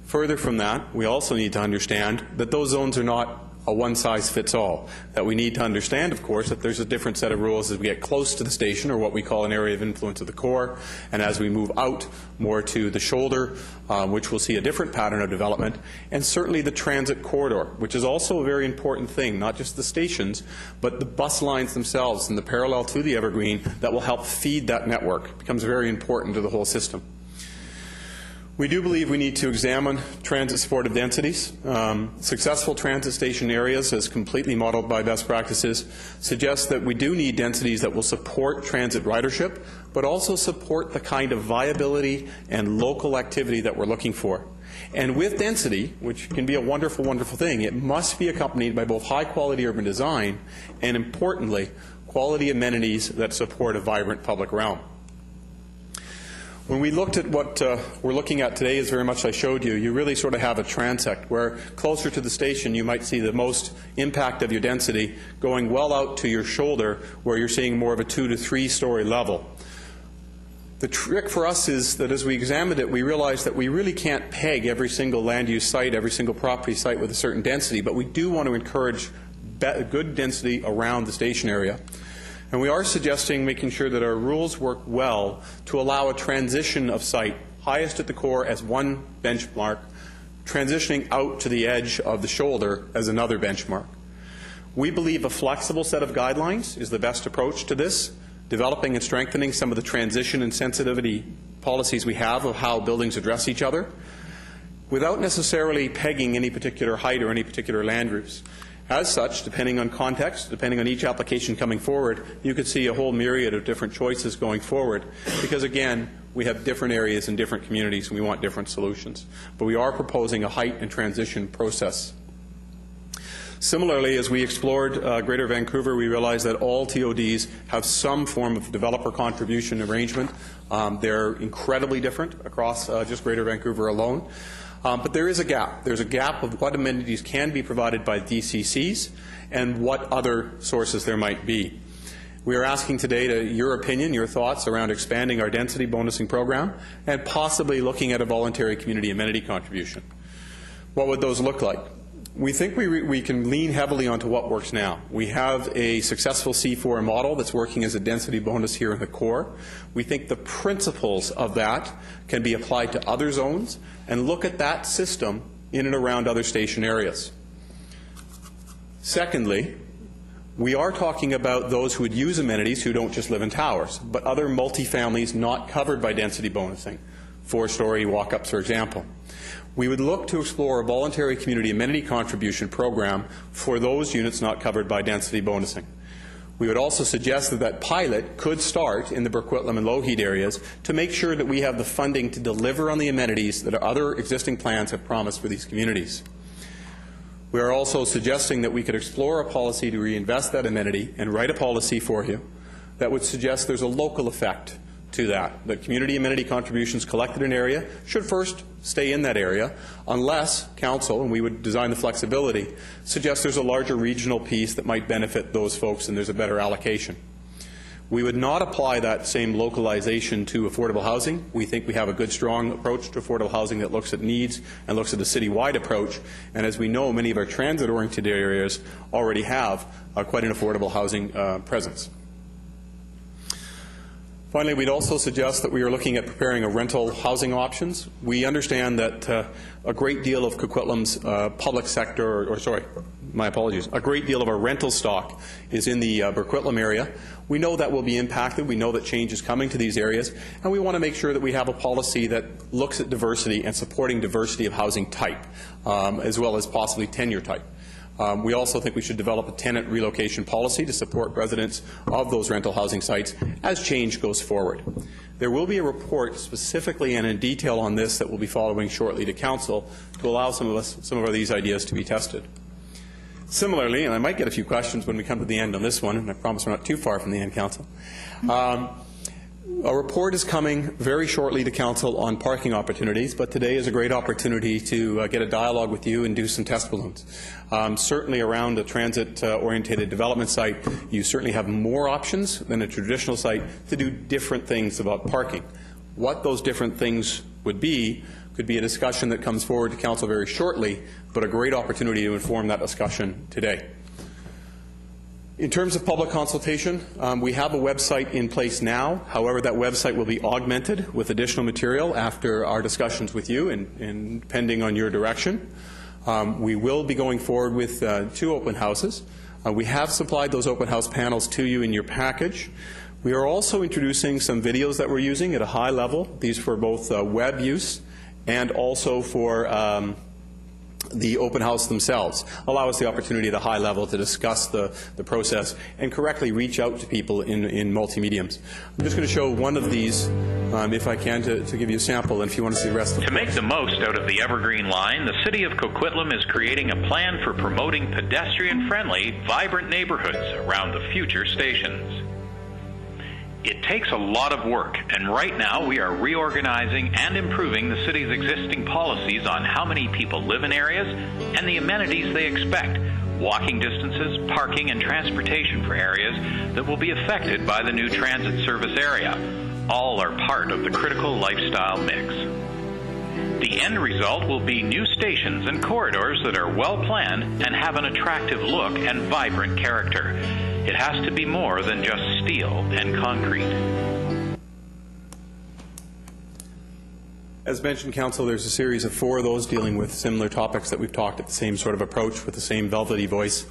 L: Further from that, we also need to understand that those zones are not a one-size-fits-all. That we need to understand, of course, that there's a different set of rules as we get close to the station, or what we call an area of influence of the core, and as we move out more to the shoulder, which we'll see a different pattern of development, and certainly the transit corridor, which is also a very important thing, not just the stations, but the bus lines themselves and the parallel to the Evergreen. That will help feed that network. It becomes very important to the whole system. We do believe we need to examine transit supportive densities. Successful transit station areas, as completely modeled by best practices, suggest that we do need densities that will support transit ridership, but also support the kind of viability and local activity that we're looking for. And with density, which can be a wonderful, wonderful thing, it must be accompanied by both high-quality urban design and, importantly, quality amenities that support a vibrant public realm. When we looked at what we're looking at today, is very much I showed you, you really sort of have a transect where closer to the station you might see the most impact of your density going well out to your shoulder where you're seeing more of a 2 to 3 story level. The trick for us is that as we examined it, we realized that we really can't peg every single land use site, every single property site with a certain density, but we do want to encourage good density around the station area. And we are suggesting making sure that our rules work well to allow a transition of site, highest at the core as one benchmark, transitioning out to the edge of the shoulder as another benchmark. We believe a flexible set of guidelines is the best approach to this, developing and strengthening some of the transition and sensitivity policies we have of how buildings address each other, without necessarily pegging any particular height or any particular land use. As such, depending on context, depending on each application coming forward, you could see a whole myriad of different choices going forward because, again, we have different areas in different communities and we want different solutions. But we are proposing a height and transition process. Similarly, as we explored Greater Vancouver, we realized that all TODs have some form of developer contribution arrangement. They're incredibly different across just Greater Vancouver alone. But there is a gap. There's a gap of what amenities can be provided by DCCs and what other sources there might be. We are asking today to your opinion, your thoughts around expanding our density bonusing program and possibly looking at a voluntary community amenity contribution. What would those look like? We think we can lean heavily onto what works now. We have a successful C4 model that's working as a density bonus here in the core. We think the principles of that can be applied to other zones and look at that system in and around other station areas. Secondly, we are talking about those who would use amenities who don't just live in towers, but other multifamilies not covered by density bonusing, 4-story walk-ups, for example. We would look to explore a voluntary community amenity contribution program for those units not covered by density bonusing. We would also suggest that that pilot could start in the Coquitlam and Lougheed areas to make sure that we have the funding to deliver on the amenities that other existing plans have promised for these communities. We are also suggesting that we could explore a policy to reinvest that amenity and write a policy for you that would suggest there's a local effect to that. That community amenity contributions collected in an area should first stay in that area unless council, and we would design the flexibility, suggests there's a larger regional piece that might benefit those folks and there's a better allocation. We would not apply that same localization to affordable housing. We think we have a good, strong approach to affordable housing that looks at needs and looks at a citywide approach. And as we know, many of our transit-oriented areas already have quite an affordable housing presence. Finally, we'd also suggest that we are looking at preparing a rental housing options. We understand that a great deal of Coquitlam's public sector, a great deal of our rental stock is in the Coquitlam area. We know that will be impacted. We know that change is coming to these areas, and we want to make sure that we have a policy that looks at diversity and supporting diversity of housing type, as well as possibly tenure type. We also think we should develop a tenant relocation policy to support residents of those rental housing sites as change goes forward. There will be a report specifically and in detail on this that will be following shortly to Council to allow some of these ideas to be tested. Similarly, and I might get a few questions when we come to the end on this one, and I promise we're not too far from the end, Council. A report is coming very shortly to Council on parking opportunities, but today is a great opportunity to get a dialogue with you and do some test balloons. Certainly around a transit-oriented development site, you certainly have more options than a traditional site to do different things about parking. What those different things would be could be a discussion that comes forward to Council very shortly, but a great opportunity to inform that discussion today. In terms of public consultation, we have a website in place now. However, that website will be augmented with additional material after our discussions with you and depending on your direction. We will be going forward with 2 open houses. We have supplied those open house panels to you in your package. We are also introducing some videos that we're using at a high level. These for both web use and also for the open house themselves. Allow us the opportunity at a high level to discuss the process and correctly reach out to people in multi-mediums. I'm just going to show one of these, if I can, to give you a sample, and if you want to see the rest of it.
M: To make the most out of the Evergreen line, the City of Coquitlam is creating a plan for promoting pedestrian-friendly, vibrant neighborhoods around the future stations. It takes a lot of work, and right now we are reorganizing and improving the city's existing policies on how many people live in areas and the amenities they expect, walking distances, parking, and transportation for areas that will be affected by the new transit service area. All are part of the critical lifestyle mix. The end result will be new stations and corridors that are well planned and have an attractive look and vibrant character. It has to be more than just steel and concrete.
L: As mentioned, Council, there's a series of 4 of those dealing with similar topics that we've talked at the same sort of approach with the same velvety voice,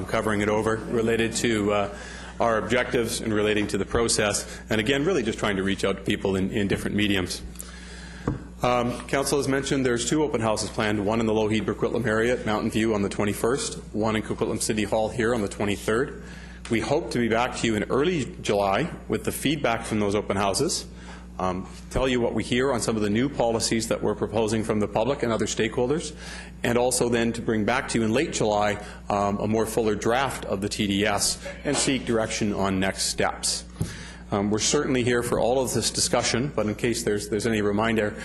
L: covering it over, related to our objectives and relating to the process, and again, really just trying to reach out to people in different mediums. Council has mentioned there's 2 open houses planned, one in the Lougheed-Burquitlam area at Mountain View on the 21st, one in Coquitlam City Hall here on the 23rd. We hope to be back to you in early July with the feedback from those open houses, tell you what we hear on some of the new policies that we're proposing from the public and other stakeholders, and also then to bring back to you in late July a more fuller draft of the TDS and seek direction on next steps. We're certainly here for all of this discussion, but in case there's any reminder,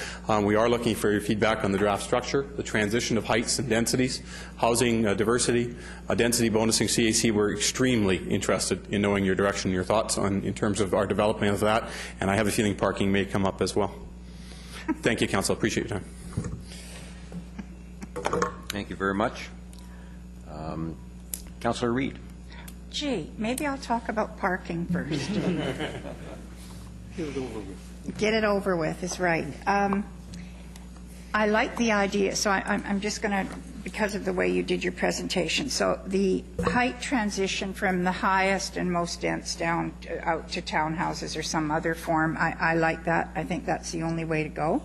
L: we are looking for your feedback on the draft structure, the transition of heights and densities, housing diversity, density bonusing CAC. We're extremely interested in knowing your direction and your thoughts in terms of our development of that, and I have a feeling parking may come up as well. Thank you, Council. Appreciate your time.
A: Thank you very much. Councillor Reid.
G: Gee, maybe I'll talk about parking first. Get it over with is right. I like the idea, so I'm just going to, because of the way you did your presentation, so the height transition from the highest and most dense down out to townhouses or some other form, I like that. I think that's the only way to go.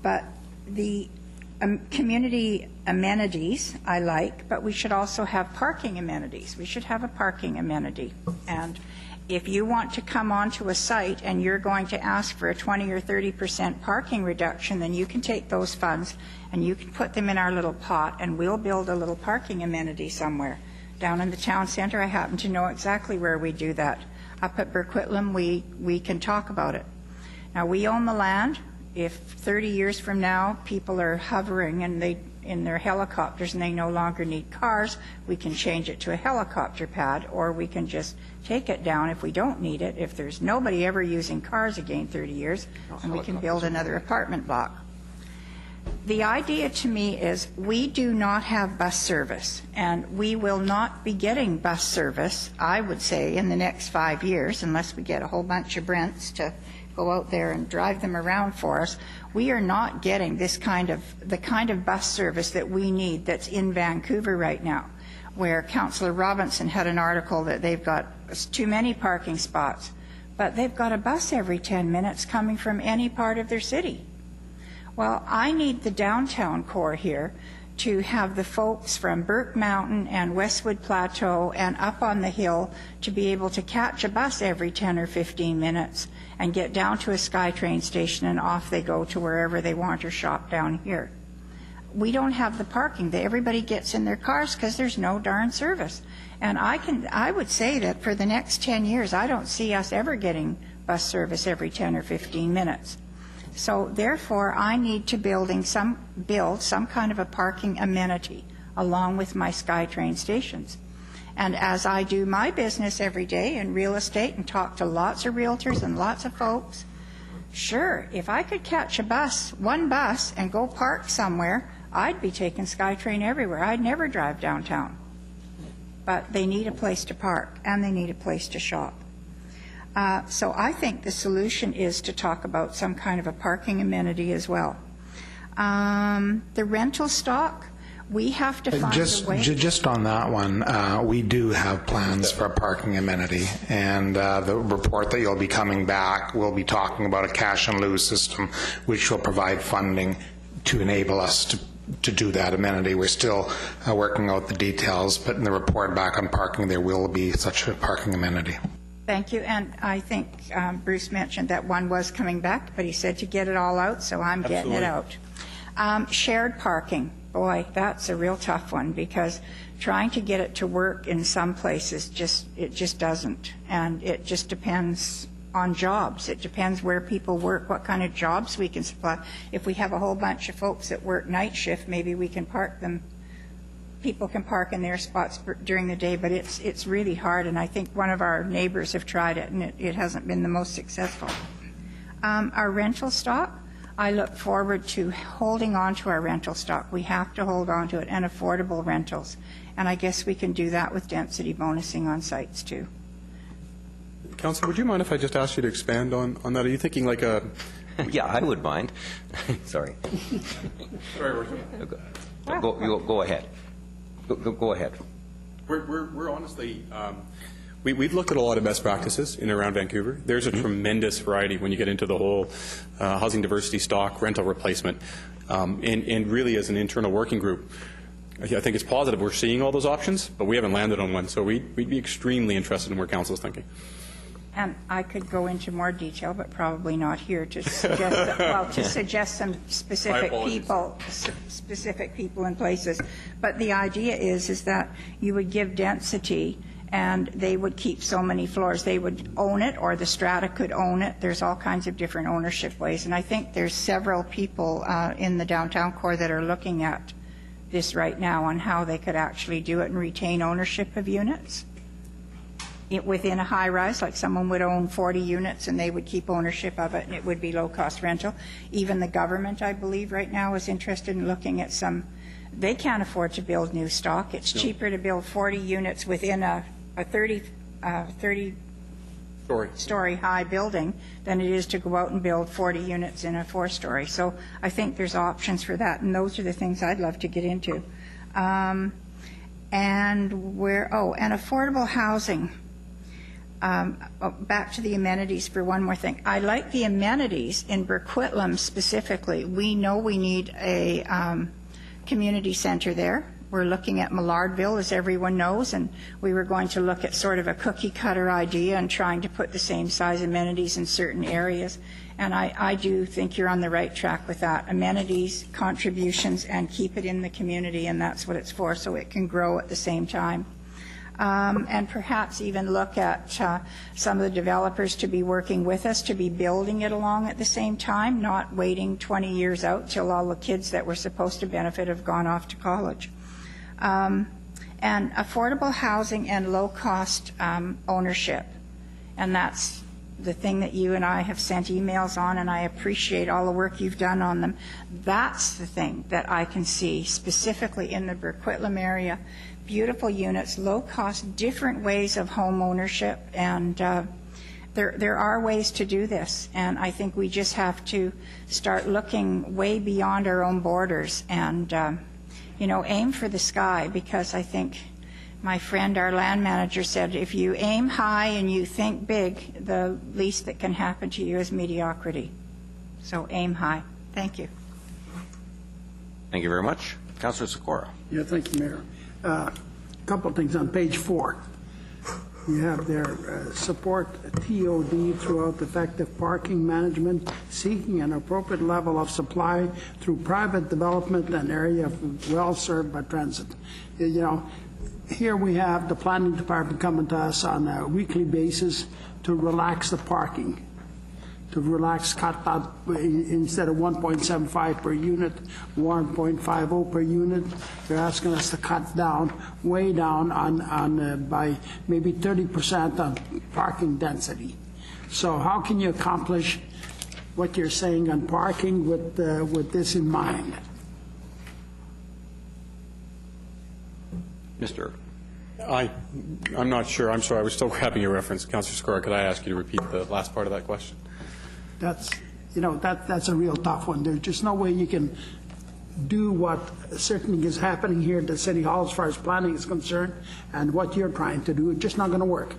G: But the community amenities I like, but we should also have parking amenities. We should have a parking amenity. And if you want to come onto a site and you're going to ask for a 20 or 30% parking reduction, then you can take those funds and you can put them in our little pot and we'll build a little parking amenity somewhere. Down in the town center, I happen to know exactly where we do that. Up at Burquitlam, we can talk about it. Now, we own the land. If 30 years from now people are hovering and in their helicopters and they no longer need cars, we can change it to a helicopter pad, or we can just take it down if we don't need it. If there's nobody ever using cars again 30 years, and we can build another apartment block. The idea to me is we do not have bus service, and we will not be getting bus service, I would say, in the next 5 years, unless we get a whole bunch of Brents to go out there and drive them around for us. We are not getting the kind of bus service that we need that's in Vancouver right now, where Councillor Robinson had an article that they've got too many parking spots, but they've got a bus every 10 minutes coming from any part of their city. Well, I need the downtown core here to have the folks from Burke Mountain and Westwood Plateau and up on the hill to be able to catch a bus every 10 or 15 minutes and get down to a SkyTrain station and off they go to wherever they want or shop down here. We don't have the parking. Everybody gets in their cars because there's no darn service. And I would say that for the next 10 years, I don't see us ever getting bus service every 10 or 15 minutes. So therefore, I need to build some kind of a parking amenity along with my SkyTrain stations. And as I do my business every day in real estate and talk to lots of realtors and lots of folks, sure, if I could catch one bus and go park somewhere, I'd be taking SkyTrain everywhere. I'd never drive downtown. But they need a place to park and they need a place to shop. So I think the solution is to talk about some kind of a parking amenity as well. The rental stock, We have to find a way.
N: Just on that one, we do have plans for a parking amenity, and the report that you'll be coming back will be talking about a cash and lieu system, which will provide funding to enable us to do that amenity. We're still working out the details, but in the report back on parking, there will be such a parking amenity.
G: Thank you. And I think Bruce mentioned that one was coming back, but he said to get it all out, so I'm getting it out. Shared parking. Boy, that's a real tough one, because trying to get it to work in some places it just doesn't, and it just depends on jobs. It depends where people work, what kind of jobs we can supply. If we have a whole bunch of folks that work night shift, maybe we can park them. People can park in their spots during the day, but it's really hard, and I think one of our neighbors have tried it, and it hasn't been the most successful. Our rental stock. I look forward to holding on to our rental stock. We have to hold on to it, and affordable rentals. And I guess we can do that with density bonusing on sites too.
L: Councillor, would you mind if I just asked you to expand on that? Are you thinking like a...
A: Yeah, I would mind. Sorry.
L: Sorry,
A: Go ahead. Go ahead.
L: We're honestly... We've looked at a lot of best practices in and around Vancouver. There's a tremendous variety when you get into the whole housing diversity stock, rental replacement, and really as an internal working group, I think it's positive we're seeing all those options, but we haven't landed on one, so we'd be extremely interested in where Council's thinking.
G: And I could go into more detail, but probably not here, to suggest to suggest some specific people in places. But the idea is that you would give density, and they would keep so many floors. They would own it, or the strata could own it. There's all kinds of different ownership ways. And I think there's several people in the downtown core that are looking at this right now on how they could actually do it and retain ownership of units. Within a high-rise, like someone would own 40 units and they would keep ownership of it, and it would be low-cost rental. Even the government, I believe, right now is interested in looking at some. They can't afford to build new stock. It's cheaper to build 40 units within a 30-story high building than it is to go out and build 40 units in a 4-story. So I think there's options for that, and those are the things I'd love to get into. And affordable housing. Back to the amenities for one more thing. I like the amenities in Coquitlam specifically. We know we need a community center there. We're looking at Millardville, as everyone knows, and we were going to look at sort of a cookie-cutter idea and trying to put the same size amenities in certain areas. And I do think you're on the right track with that. Amenities, contributions, and keep it in the community, and that's what it's for, so it can grow at the same time. And perhaps even look at some of the developers to be working with us, to be building it along at the same time, not waiting 20 years out till all the kids that were supposed to benefit have gone off to college. And affordable housing and low-cost ownership. And that's the thing that you and I have sent emails on, and I appreciate all the work you've done on them. That's the thing that I can see specifically in the Coquitlam area. Beautiful units, low cost, different ways of home ownership, and there are ways to do this, and I think we just have to start looking way beyond our own borders and aim for the sky, because I think my friend, our land manager, said if you aim high and you think big, the least that can happen to you is mediocrity. So aim high. Thank you.
A: Thank you very much. Councillor Sikora.
H: Yeah, thank you, Mayor. A couple of things on page 4. You have there support TOD throughout effective parking management, seeking an appropriate level of supply through private development and area well served by transit. Here we have the planning department coming to us on a weekly basis to relax the parking, cut out instead of 1.75 per unit, 1.50 per unit. They're asking us to cut down, way down on by maybe 30% on parking density. So how can you accomplish what you're saying on parking with this in mind?
A: Mr.
L: I'm not sure. I'm sorry. I was still grabbing your reference. Councillor Sikora, could I ask you to repeat the last part of that question?
H: That's a real tough one. There's just no way you can do what certainly is happening here at the City Hall as far as planning is concerned and what you're trying to do, it's just not going to work.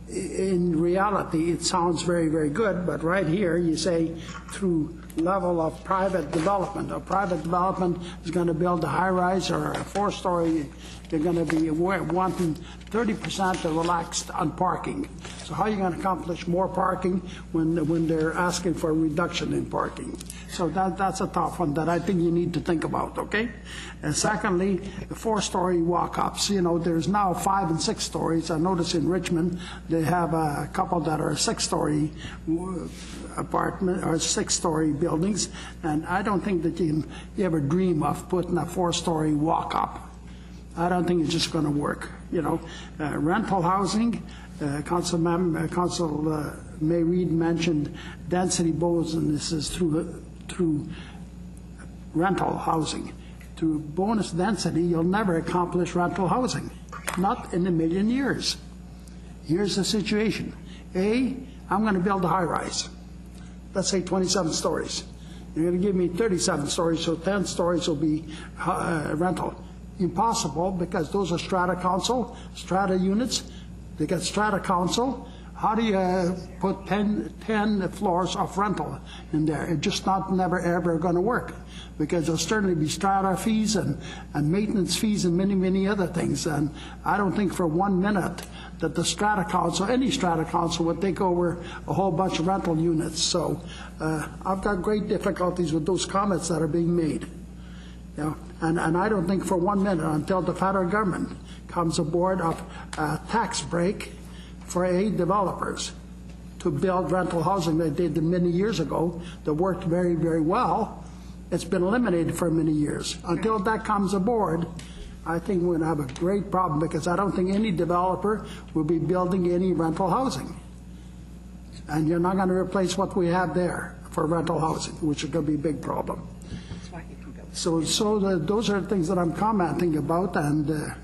H: In reality, it sounds very, very good, but right here you say through level of private development. A private development is going to build a high-rise or a 4-story. They're going to be wanting 30% relaxed on parking. So how are you going to accomplish more parking when they're asking for a reduction in parking? So that's a tough one that I think you need to think about, okay? And secondly, the 4-story walk-ups. You know, there's now 5 and 6 stories. I notice in Richmond they have a couple that are 6-story apartment or 6-story buildings, and I don't think that you ever dream of putting a 4-story walk-up. I don't think it's just going to work. You know, rental housing. Council May Reid mentioned density bonuses through rental housing. Through bonus density, you'll never accomplish rental housing, not in a million years. Here's the situation. I'm going to build a high-rise. Let's say 27 stories. You're going to give me 37 stories, so 10 stories will be rental. Impossible, because those are strata council, strata units. They get strata council. How do you put 10 floors of rental in there? It's just never ever going to work, because there'll certainly be strata fees and maintenance fees and many, many other things. And I don't think for 1 minute that the strata council, any strata council, would take over a whole bunch of rental units. So I've got great difficulties with those comments that are being made. You know, and I don't think for 1 minute, until the federal government comes aboard of a tax break for developers to build rental housing they did many years ago that worked very, very well. It's been eliminated for many years. Until that comes aboard, I think we're going to have a great problem, because I don't think any developer will be building any rental housing. And you're not going to replace what we have there for rental housing, which is going to be a big problem. So those are things that I'm commenting about, and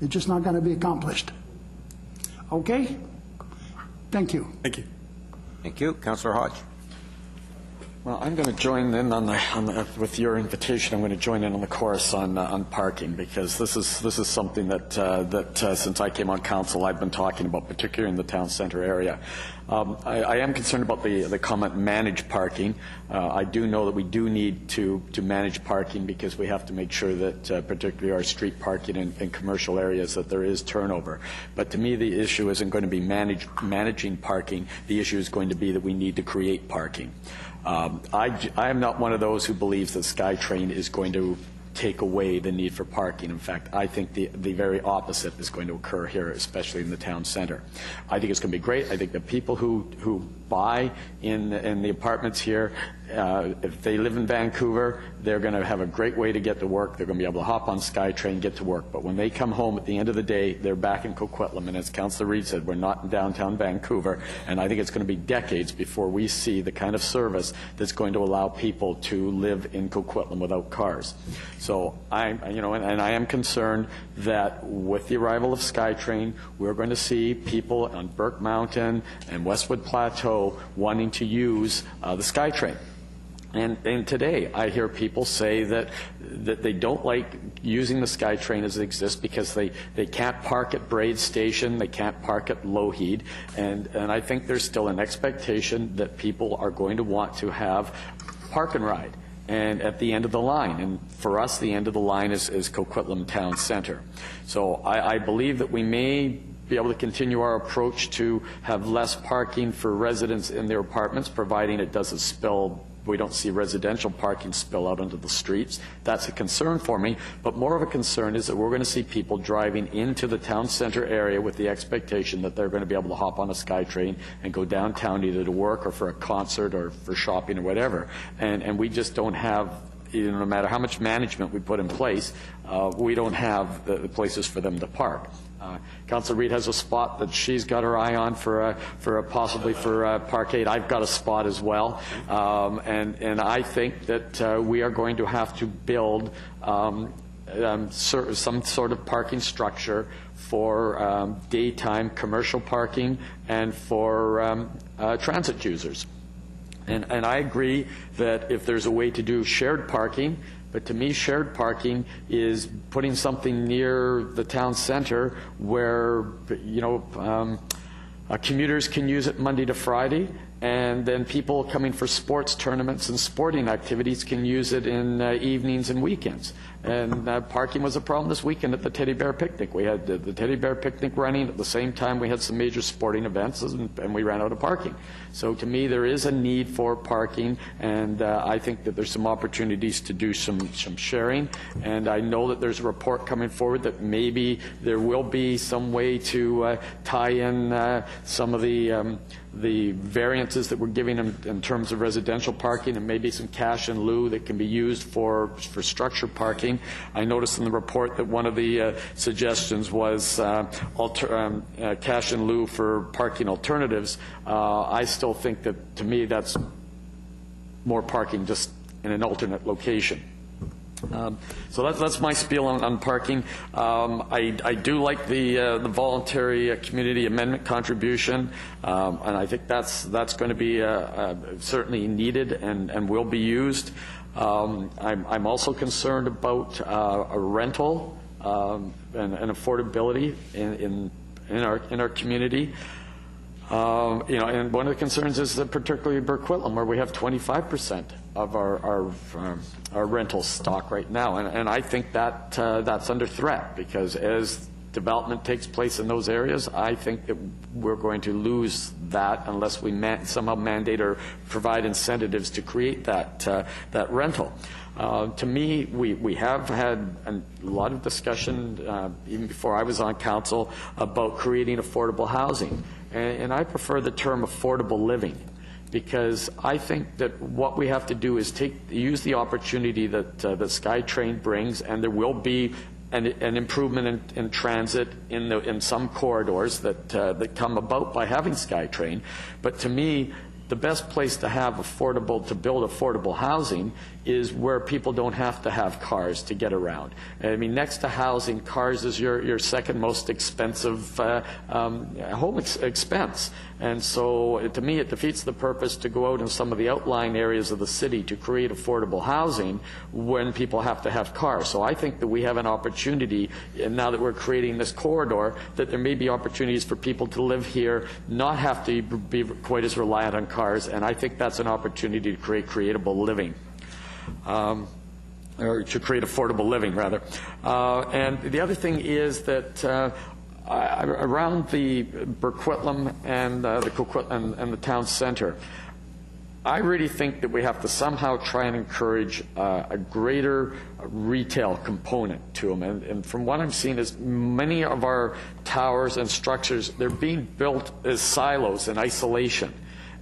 H: it's just not going to be accomplished. Okay? Thank you.
L: Thank you.
A: Thank you. Councillor Hodge.
O: Well, I'm going to join in with your invitation. I'm going to join in on the chorus on parking, because this is something that since I came on council I've been talking about, particularly in the town centre area. I am concerned about the comment manage parking. I do know that we do need to manage parking, because we have to make sure that particularly our street parking in commercial areas, that there is turnover. But to me, the issue isn't going to be managing parking. The issue is going to be that we need to create parking. I am not one of those who believes that SkyTrain is going to take away the need for parking. In fact, I think the very opposite is going to occur here, especially in the town centre. I think it's going to be great. I think the people who buy in the apartments here, if they live in Vancouver, they're going to have a great way to get to work. They're going to be able to hop on SkyTrain, get to work. But when they come home at the end of the day, they're back in Coquitlam. And as Councillor Reid said, we're not in downtown Vancouver. And I think it's going to be decades before we see the kind of service that's going to allow people to live in Coquitlam without cars. So I am concerned that with the arrival of SkyTrain, we're going to see people on Burke Mountain and Westwood Plateau wanting to use the SkyTrain. And today I hear people say that they don't like using the SkyTrain as it exists, because they can't park at Braid Station, they can't park at Lougheed, and I think there's still an expectation that people are going to want to have park and ride. And at the end of the line, and for us the end of the line is Coquitlam Town Centre. So I believe that we may be able to continue our approach to have less parking for residents in their apartments, providing it doesn't spill. We don't see residential parking spill out onto the streets. That's a concern for me. But more of a concern is that we're going to see people driving into the town centre area with the expectation that they're going to be able to hop on a SkyTrain and go downtown either to work or for a concert or for shopping or whatever. And we just don't have, no matter how much management we put in place, we don't have the places for them to park. Councillor Reid has a spot that she's got her eye on for possibly for Parkade. I've got a spot as well, and I think that we are going to have to build some sort of parking structure for daytime commercial parking and for transit users. And I agree that if there's a way to do shared parking, But to me, shared parking is putting something near the town center where, commuters can use it Monday to Friday, and then people coming for sports tournaments and sporting activities can use it in evenings and weekends. And parking was a problem this weekend at the Teddy Bear Picnic. We had the Teddy Bear Picnic running at the same time we had some major sporting events, and we ran out of parking. So to me, there is a need for parking, and I think that there's some opportunities to do some sharing. And I know that there's a report coming forward that maybe there will be some way to tie in some of the variances that we're giving them in terms of residential parking, and maybe some cash in lieu that can be used for structured parking. I noticed in the report that one of the suggestions was cash in lieu for parking alternatives. I still think that, to me, that's more parking just in an alternate location. So that's my spiel on parking. I do like the voluntary community amendment contribution, and I think that's going to be certainly needed and will be used. I'm also concerned about a rental and affordability in our community. And one of the concerns is that particularly Coquitlam, where we have 25% of our rental stock right now, and I think that that's under threat, because as development takes place in those areas, I think that we're going to lose that unless we somehow mandate or provide incentives to create that rental. To me, we have had a lot of discussion, even before I was on council, about creating affordable housing. And I prefer the term affordable living, because I think that what we have to do is use the opportunity that SkyTrain brings, and there will be an improvement in transit in some corridors that come about by having SkyTrain. But to me, the best place to build affordable housing is where people don't have to have cars to get around. I mean, next to housing, cars is your second most expensive home expense. And so, to me, it defeats the purpose to go out in some of the outlying areas of the city to create affordable housing when people have to have cars. So I think that we have an opportunity, and now that we're creating this corridor, that there may be opportunities for people to live here, not have to be quite as reliant on cars, and I think that's an opportunity to create creatable living. Or to create affordable living, rather. And the other thing is that around the Coquitlam and the Coquitlam and the town center, I really think that we have to somehow try and encourage a greater retail component to them. And from what I'm seeing is many of our towers and structures, they're being built as silos in isolation.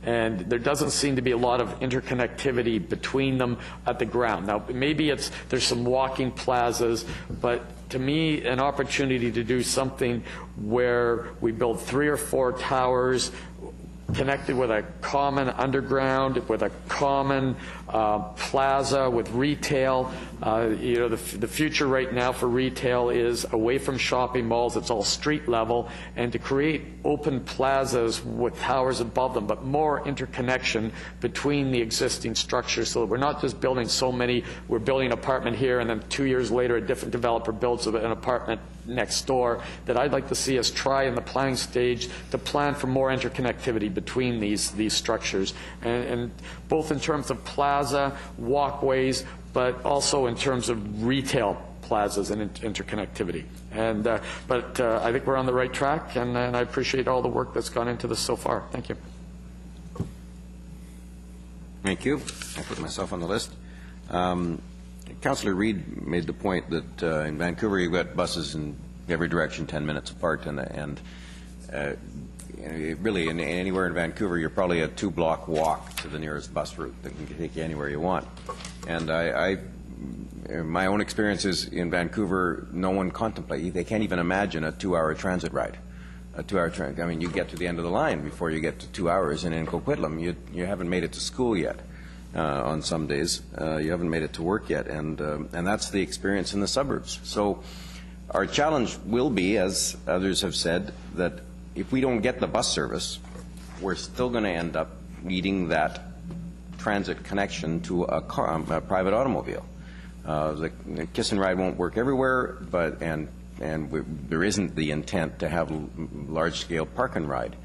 O: And there doesn't seem to be a lot of interconnectivity between them at the ground. Now, maybe there's some walking plazas, but to me, an opportunity to do something where we build 3 or 4 towers connected with a common underground, with a common plaza, with retail. The future right now for retail is away from shopping malls. It's all street level, and to create open plazas with towers above them, but more interconnection between the existing structures, so that we're not just building so many. We're building an apartment here, and then 2 years later, a different developer builds an apartment next door. That I'd like to see us try in the planning stage to plan for more interconnectivity between these structures, and both in terms of plaza, walkways, but also in terms of retail plazas and interconnectivity. And but I think we're on the right track, and I appreciate all the work that's gone into this so far. Thank you.
A: Thank you. I put myself on the list. Councillor Reid made the point that in Vancouver you've got buses in every direction 10 minutes apart, and really anywhere in Vancouver you're probably a 2-block walk to the nearest bus route that can take you anywhere you want. And my own experiences in Vancouver, no one contemplates, they can't even imagine a 2-hour transit ride. A 2-hour transit, I mean, you get to the end of the line before you get to 2 hours, and in Coquitlam you haven't made it to school yet. On some days, you haven't made it to work yet, and that's the experience in the suburbs. So our challenge will be, as others have said, that if we don't get the bus service, we're still going to end up needing that transit connection to a private automobile. The kiss and ride won't work everywhere, but there isn't the intent to have large-scale park and ride.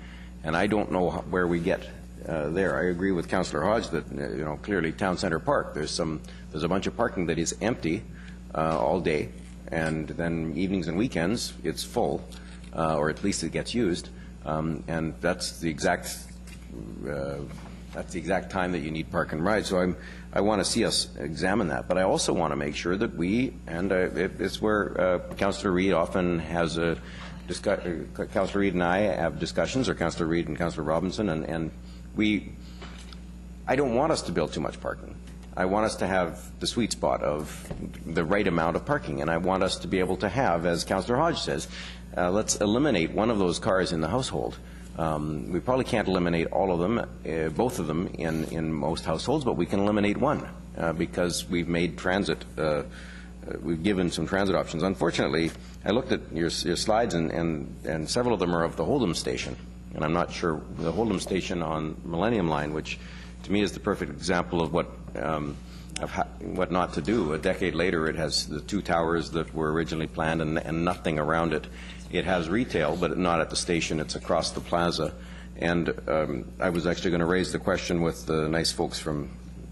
A: And I don't know where we get there. I agree with Councillor Hodge that clearly Town Centre Park, there's a bunch of parking that is empty all day, and then evenings and weekends it's full, or at least it gets used, and that's the exact time that you need park and ride. So I want to see us examine that, but I also want to make sure that it's where Councillor Reid often has Councillor Reid and I have discussions, or Councillor Reid and Councillor Robinson, and I don't want us to build too much parking. I want us to have the sweet spot of the right amount of parking, and I want us to be able to have, as Councillor Hodge says, let's eliminate one of those cars in the household. We probably can't eliminate all of them, both of them in most households, but we can eliminate one because we've made transit, we've given some transit options. Unfortunately, I looked at your slides, and several of them are of the Hold'em station, and I'm not sure the Hold'em station on Millennium Line, which to me is the perfect example of what not to do. A decade later, it has the 2 towers that were originally planned and nothing around it. It has retail, but not at the station. It's across the plaza. And I was actually going to raise the question with the nice folks from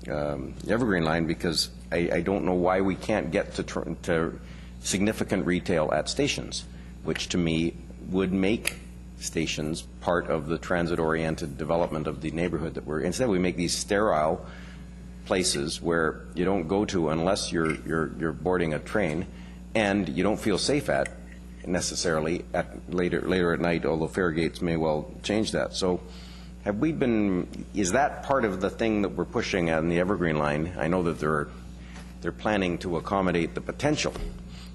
A: Evergreen Line, because I don't know why we can't get to significant retail at stations, which to me would make stations part of the transit-oriented development of the neighborhood that we're. Instead, we make these sterile places where you don't go to unless you're boarding a train, and you don't feel safe at necessarily at later at night, although fare gates may well change that. So is that part of the thing that we're pushing on the Evergreen Line? I know that they're planning to accommodate the potential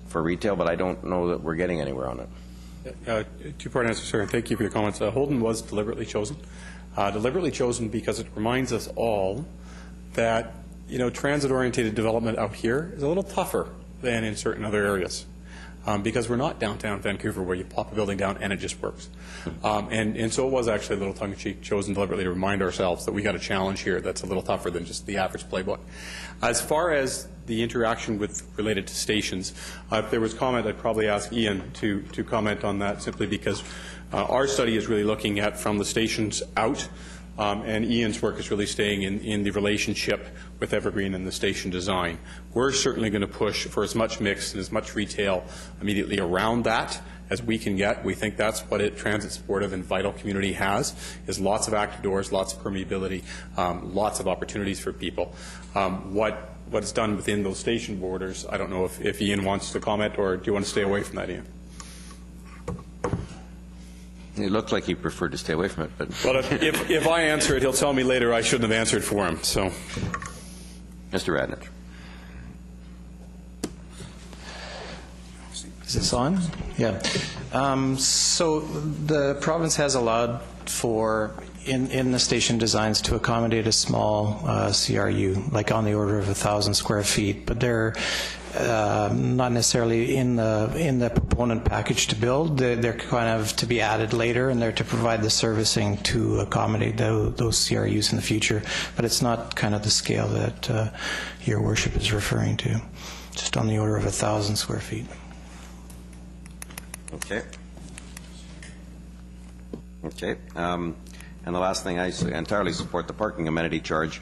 A: for retail, but I don't know that we're getting anywhere on it.
L: Two-part answer, sir, and thank you for your comments. Holden was deliberately chosen. Deliberately chosen because it reminds us all that transit-oriented development out here is a little tougher than in certain other areas. Because we're not downtown Vancouver where you plop a building down and it just works. And so it was actually a little tongue-in-cheek chosen deliberately to remind ourselves that we got a challenge here that's a little tougher than just the average playbook. As far as the interaction related to stations, if there was comment, I'd probably ask Ian to comment on that, simply because our study is really looking at from the stations out, and Ian's work is really staying in the relationship with Evergreen and the station design. We're certainly going to push for as much mix and as much retail immediately around that as we can get. We think that's what a transit-supportive and vital community has, is lots of active doors, lots of permeability, lots of opportunities for people. What is done within those station borders, I don't know if Ian wants to comment, or do you want to stay away from that, Ian?
A: It looked like he preferred to stay away from it, but.
L: Well, if I answer it, he'll tell me later I shouldn't have answered for him. So,
A: Mr. Radnich.
P: Is this on? Yeah. So the province has allowed for in the station designs to accommodate a small CRU, like on the order of 1,000 square feet, but they're not necessarily in the proponent package to build. They're kind of to be added later, and they're to provide the servicing to accommodate those CRUs in the future. But it's not kind of the scale that Your Worship is referring to, just on the order of 1,000 square feet.
A: Okay. Okay. And the last thing, I entirely support the parking amenity charge.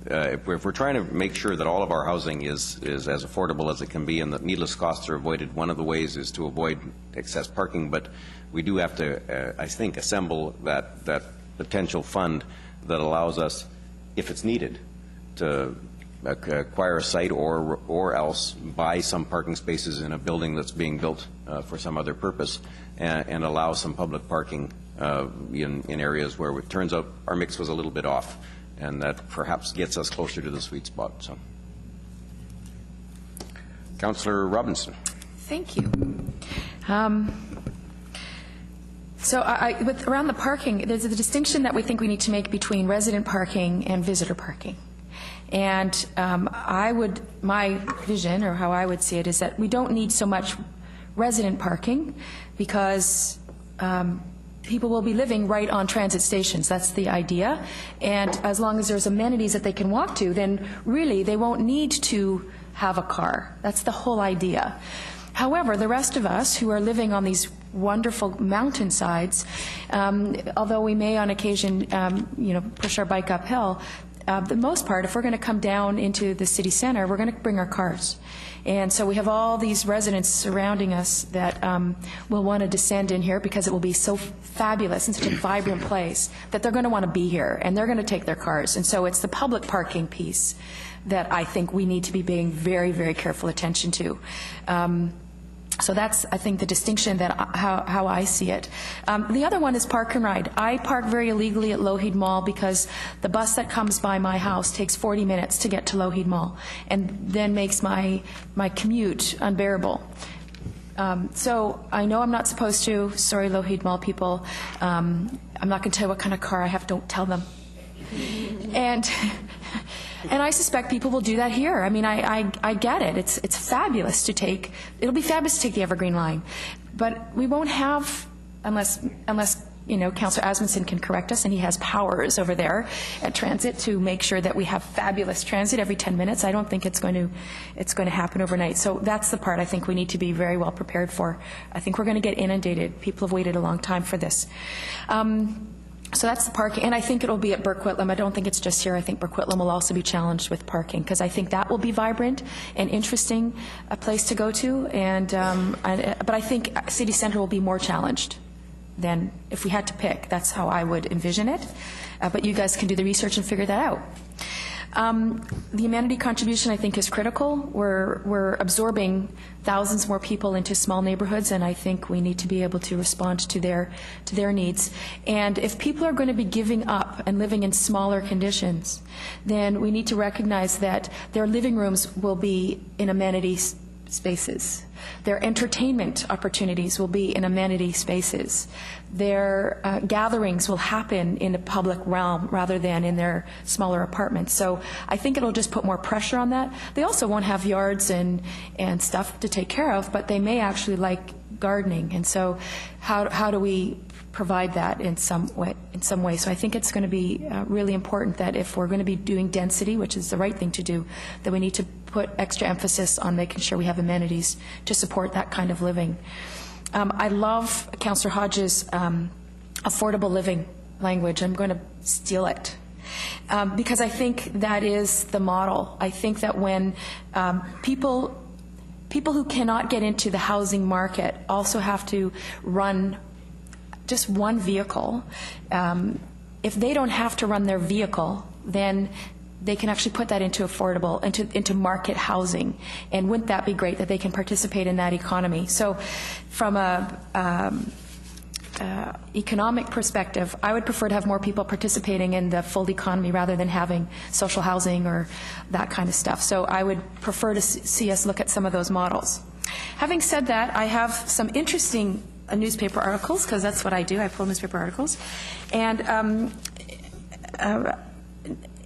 A: If we're trying to make sure that all of our housing is as affordable as it can be and that needless costs are avoided, one of the ways is to avoid excess parking, but we do have to, I think, assemble that potential fund that allows us, if it's needed, to acquire a site or else buy some parking spaces in a building that's being built for some other purpose, and allow some public parking in areas where it turns out our mix was a little bit off, and that perhaps gets us closer to the sweet spot. So, Councillor Robinson.
D: Thank you. So around the parking, there's a distinction that we think we need to make between resident parking and visitor parking. And my vision, or how I would see it, is that we don't need so much resident parking because people will be living right on transit stations. That's the idea. And as long as there's amenities that they can walk to, then really they won't need to have a car. That's the whole idea. However, the rest of us who are living on these wonderful mountainsides, although we may on occasion, push our bike uphill, the most part, if we're going to come down into the city center, we're going to bring our cars. And so we have all these residents surrounding us that will want to descend in here because it will be so fabulous and such a vibrant place that they're going to want to be here, and they're going to take their cars. And so it's the public parking piece that I think we need to be paying very, very careful attention to. So that's, I think, the distinction that how I see it. The other one is park and ride. I park very illegally at Lougheed Mall because the bus that comes by my house takes 40 minutes to get to Lougheed Mall and then makes my commute unbearable. So I know I'm not supposed to. Sorry, Lougheed Mall people. I'm not going to tell you what kind of car I have. Don't tell them. And I suspect people will do that here. I mean, I get it. It's fabulous to take. It'll be fabulous to take the Evergreen line, but we won't have unless Councillor Asmundson can correct us, and he has powers over there at Transit to make sure that we have fabulous transit every 10 minutes. I don't think it's going to happen overnight. So that's the part I think we need to be very well prepared for. I think we're going to get inundated. People have waited a long time for this. So that's the parking, and I think it'll be at Coquitlam. I don't think it's just here. I think Coquitlam will also be challenged with parking because I think that will be vibrant and interesting, a place to go to. But I think City Centre will be more challenged than if we had to pick. That's how I would envision it. But you guys can do the research and figure that out. The amenity contribution, I think, is critical. We're absorbing thousands more people into small neighborhoods, and I think we need to be able to respond to their needs. And if people are going to be giving up and living in smaller conditions, then we need to recognize that their living rooms will be in amenity spaces. Their entertainment opportunities will be in amenity spaces. Their gatherings will happen in a public realm rather than in their smaller apartments. So I think it'll just put more pressure on that. They also won't have yards and stuff to take care of, but they may actually like gardening. And so how do we provide that in some way? So I think it's going to be really important that if we're going to be doing density, which is the right thing to do, that we need to put extra emphasis on making sure we have amenities to support that kind of living. I love Councillor Hodges' affordable living language. I'm going to steal it. Because I think that is the model. I think that when people who cannot get into the housing market also have to run just one vehicle. If they don't have to run their vehicle, then they can actually put that into affordable, into market housing. And wouldn't that be great that they can participate in that economy? So from a economic perspective, I would prefer to have more people participating in the full economy rather than having social housing or that kind of stuff. So I would prefer to see us look at some of those models. Having said that, I have some interesting newspaper articles, because that's what I do. I pull newspaper articles. And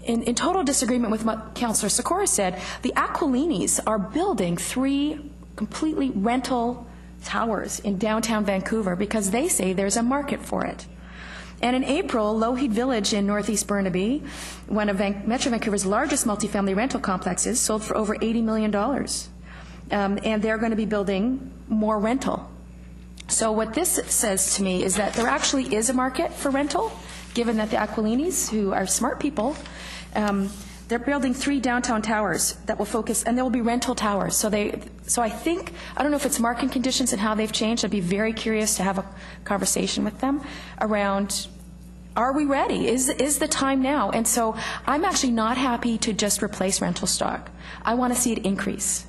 D: in total disagreement with what Councillor Sikora said, the Aquilinis are building 3 completely rental towers in downtown Vancouver because they say there's a market for it. And in April, Lougheed Village in northeast Burnaby, one of Metro Vancouver's largest multifamily rental complexes, sold for over $80 million. And they're going to be building more rental. So what this says to me is that there actually is a market for rental, given that the Aquilinis, who are smart people, they're building 3 downtown towers that will focus, and there will be rental towers. So I think, I don't know if it's market conditions and how they've changed. I'd be very curious to have a conversation with them around, are we ready? Is the time now? And so I'm actually not happy to just replace rental stock. I want to see it increase.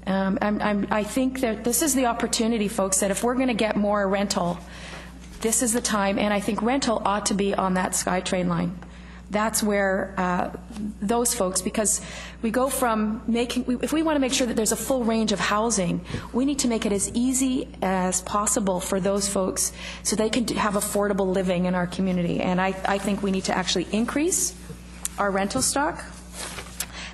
D: I think that this is the opportunity, folks, that if we're going to get more rental, this is the time, and I think rental ought to be on that SkyTrain line. That's where those folks, because we go from if we want to make sure that there's a full range of housing, we need to make it as easy as possible for those folks so they can have affordable living in our community. And I think we need to actually increase our rental stock.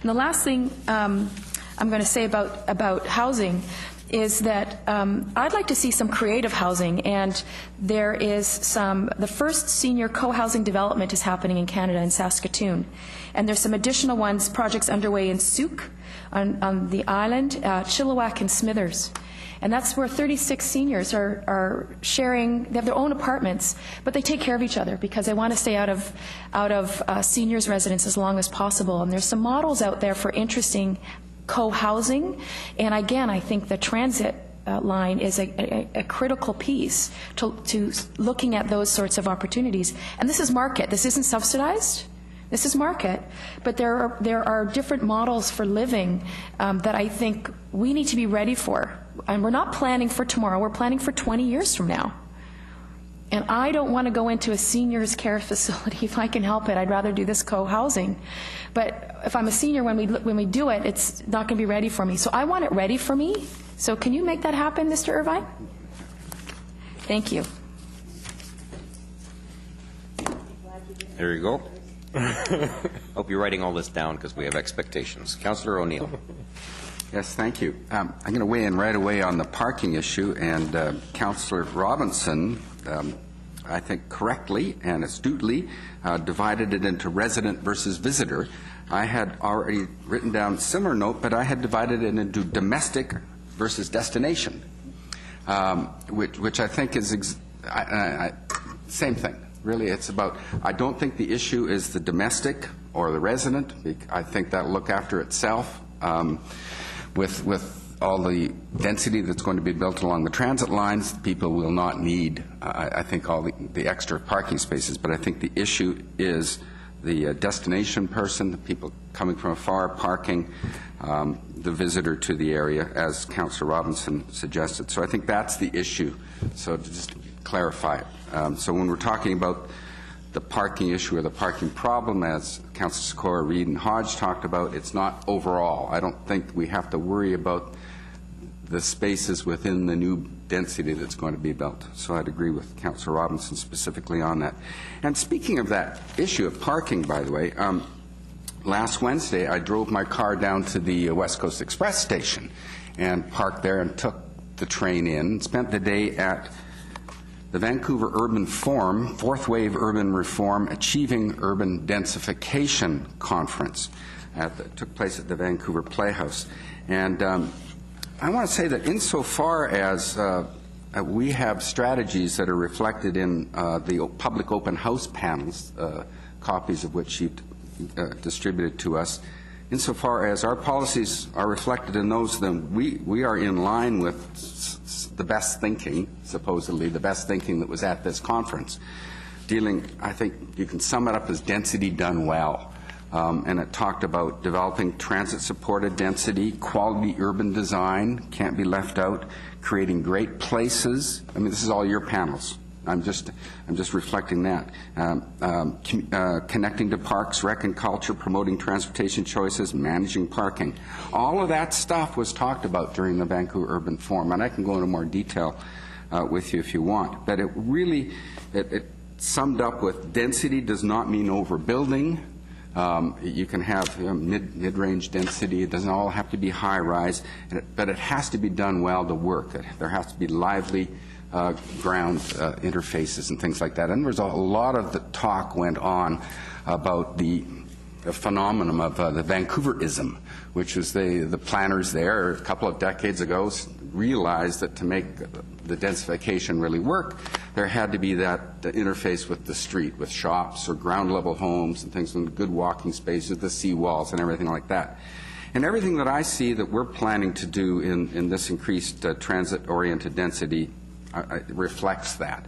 D: And the last thing I'm going to say about housing is that I'd like to see some creative housing, and there is the first senior co-housing development is happening in Canada in Saskatoon, and there's some additional projects underway in Souk, on the island, Chilliwack and Smithers. And that's where 36 seniors are sharing. They have their own apartments, but they take care of each other because they want to stay out of seniors' residence as long as possible. And there's some models out there for interesting co-housing. And again, I think the transit line is a critical piece to looking at those sorts of opportunities. And this is market. This isn't subsidized. This is market, but there are different models for living that I think we need to be ready for. And we're not planning for tomorrow, we're planning for 20 years from now. And I don't want to go into a seniors care facility if I can help it. I'd rather do this co-housing. But if I'm a senior, when we do it, it's not going to be ready for me. So I want it ready for me. So can you make that happen, Mr. Irvine? Thank you.
A: There you go. Hope you're writing all this down because we have expectations. Councillor O'Neill.
Q: Yes, thank you. I'm going to weigh in right away on the parking issue, and Councillor Robinson, I think correctly and astutely, divided it into resident versus visitor. I had already written down a similar note, but I had divided it into domestic versus destination, which I think is same thing. Really, it's about, I don't think the issue is the domestic or the resident. I think that'll look after itself. With all the density that's going to be built along the transit lines, people will not need, I think, all the extra parking spaces. But I think the issue is the destination person, the people coming from afar, parking, the visitor to the area, as Councillor Robinson suggested. So I think that's the issue. So to just clarify it. So when we're talking about the parking issue or the parking problem, as Councillor Sikora, Reid and Hodge talked about, it's not overall. I don't think we have to worry about the spaces within the new density that's going to be built. So I'd agree with Councillor Robinson specifically on that. And speaking of that issue of parking, by the way, last Wednesday I drove my car down to the West Coast Express station and parked there and took the train in, spent the day at the Vancouver Urban Forum, Fourth Wave Urban Reform, Achieving Urban Densification Conference that took place at the Vancouver Playhouse. And I want to say that insofar as we have strategies that are reflected in the public open house panels, copies of which you've distributed to us, insofar as our policies are reflected in those, then we are in line with the best thinking, supposedly the best thinking that was at this conference, dealing, I think you can sum it up as density done well. And it talked about developing transit-supported density, quality urban design, can't be left out, creating great places. I mean, this is all your panels. I'm just reflecting that. Connecting to parks, rec and culture, promoting transportation choices, managing parking. All of that stuff was talked about during the Vancouver Urban Forum, and I can go into more detail with you if you want. But it really, it summed up with density does not mean overbuilding. You can have mid-range density. It doesn't all have to be high-rise, but it has to be done well to work. There has to be lively ground interfaces and things like that. And there's a lot of the talk went on about the phenomenon of the Vancouverism, which was the planners there a couple of decades ago realized that to make the densification really work, there had to be that interface with the street, with shops or ground-level homes and things with good walking spaces, the seawalls and everything like that. And everything that I see that we're planning to do in this increased transit-oriented density reflects that.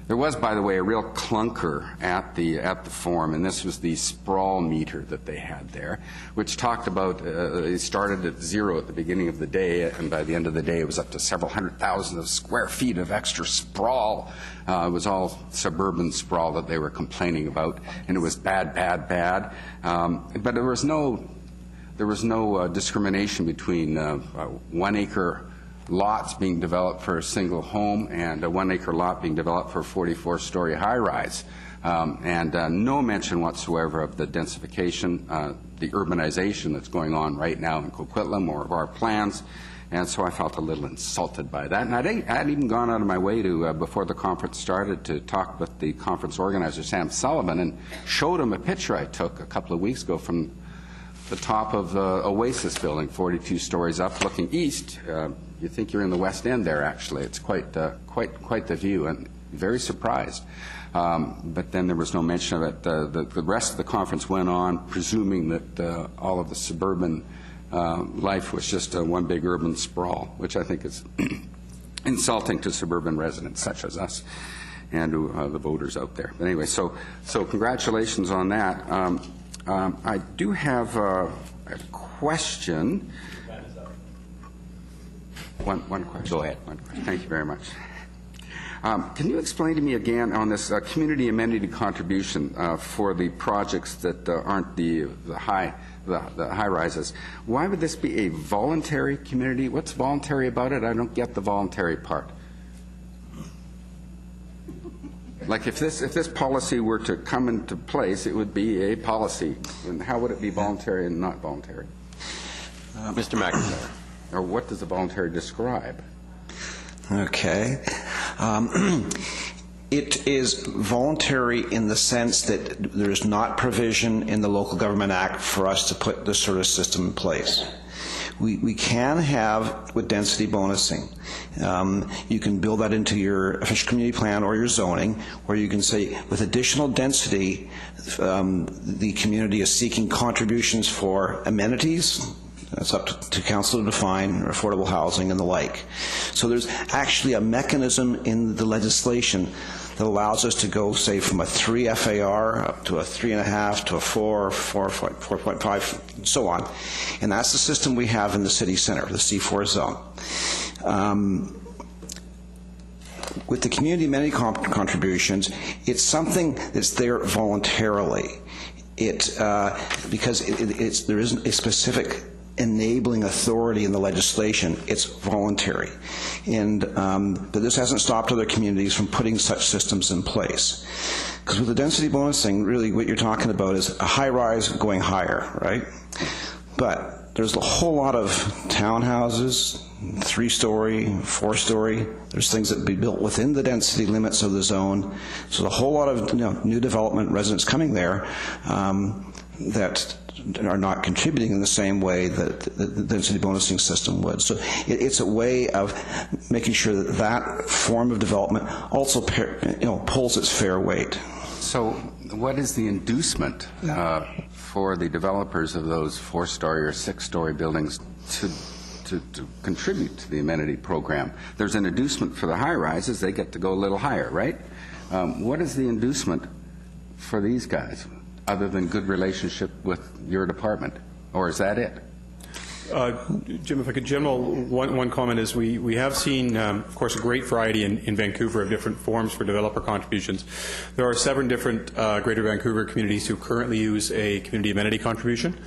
Q: There was, by the way, a real clunker at the forum, and this was the sprawl meter that they had there, which talked about it started at 0 at the beginning of the day, and by the end of the day it was up to several 100,000 of square feet of extra sprawl. It was all suburban sprawl that they were complaining about, and it was bad, bad, bad. But there was no discrimination between 1 acre lots being developed for a single home and a 1 acre lot being developed for a 44-story high-rise. And no mention whatsoever of the densification, the urbanization that's going on right now in Coquitlam or of our plans. And so I felt a little insulted by that. And I hadn't even gone out of my way to, before the conference started, to talk with the conference organizer, Sam Sullivan, and showed him a picture I took a couple of weeks ago from the top of the Oasis building, 42 stories up, looking east. You think you're in the West End there, actually. It's quite the view, and very surprised. But then there was no mention of it. The rest of the conference went on, presuming that all of the suburban life was just one big urban sprawl, which I think is insulting to suburban residents such as us and to the voters out there. But anyway, so congratulations on that. I do have a question. One question. Go ahead. One question. Thank you very much. Can you explain to me again on this community amenity contribution for the projects that aren't the high rises? Why would this be a voluntary community? What's voluntary about it? I don't get the voluntary part. Like if this policy were to come into place, it would be a policy. And how would it be voluntary and not voluntary?
R: Mr. McIntyre.
Q: Or what does the voluntary describe?
J: Okay. It is voluntary in the sense that there is not provision in the Local Government Act for us to put this sort of system in place. We can have, with density bonusing, you can build that into your official community plan or your zoning, where you can say, with additional density, the community is seeking contributions for amenities. That's up to council to define, or affordable housing and the like. So there's actually a mechanism in the legislation that allows us to go, say, from a 3 FAR up to a 3.5 to a 4, 4.5, and so on. And that's the system we have in the city center, the C4 zone. With the community amenity contributions, it's something that's there voluntarily. Because there isn't a specific enabling authority in the legislation, it's voluntary. And but this hasn't stopped other communities from putting such systems in place. Because with the density bonusing, really what you're talking about is a high-rise going higher, right? But there's a whole lot of townhouses, 3-story, 4-story. There's things that be built within the density limits of the zone. So a whole lot of new development residents coming there that are not contributing in the same way that the density bonusing system would. So it's a way of making sure that that form of development also pulls its fair weight.
Q: So what is the inducement for the developers of those 4-story or 6-story buildings to contribute to the amenity program? There's an inducement for the high-rises. They get to go a little higher, right? What is the inducement for these guys, other than good relationship with your department? Or is that it?
L: Jim, if I could, one comment is we have seen, of course, a great variety in Vancouver of different forms for developer contributions. There are 7 different Greater Vancouver communities who currently use a community amenity contribution.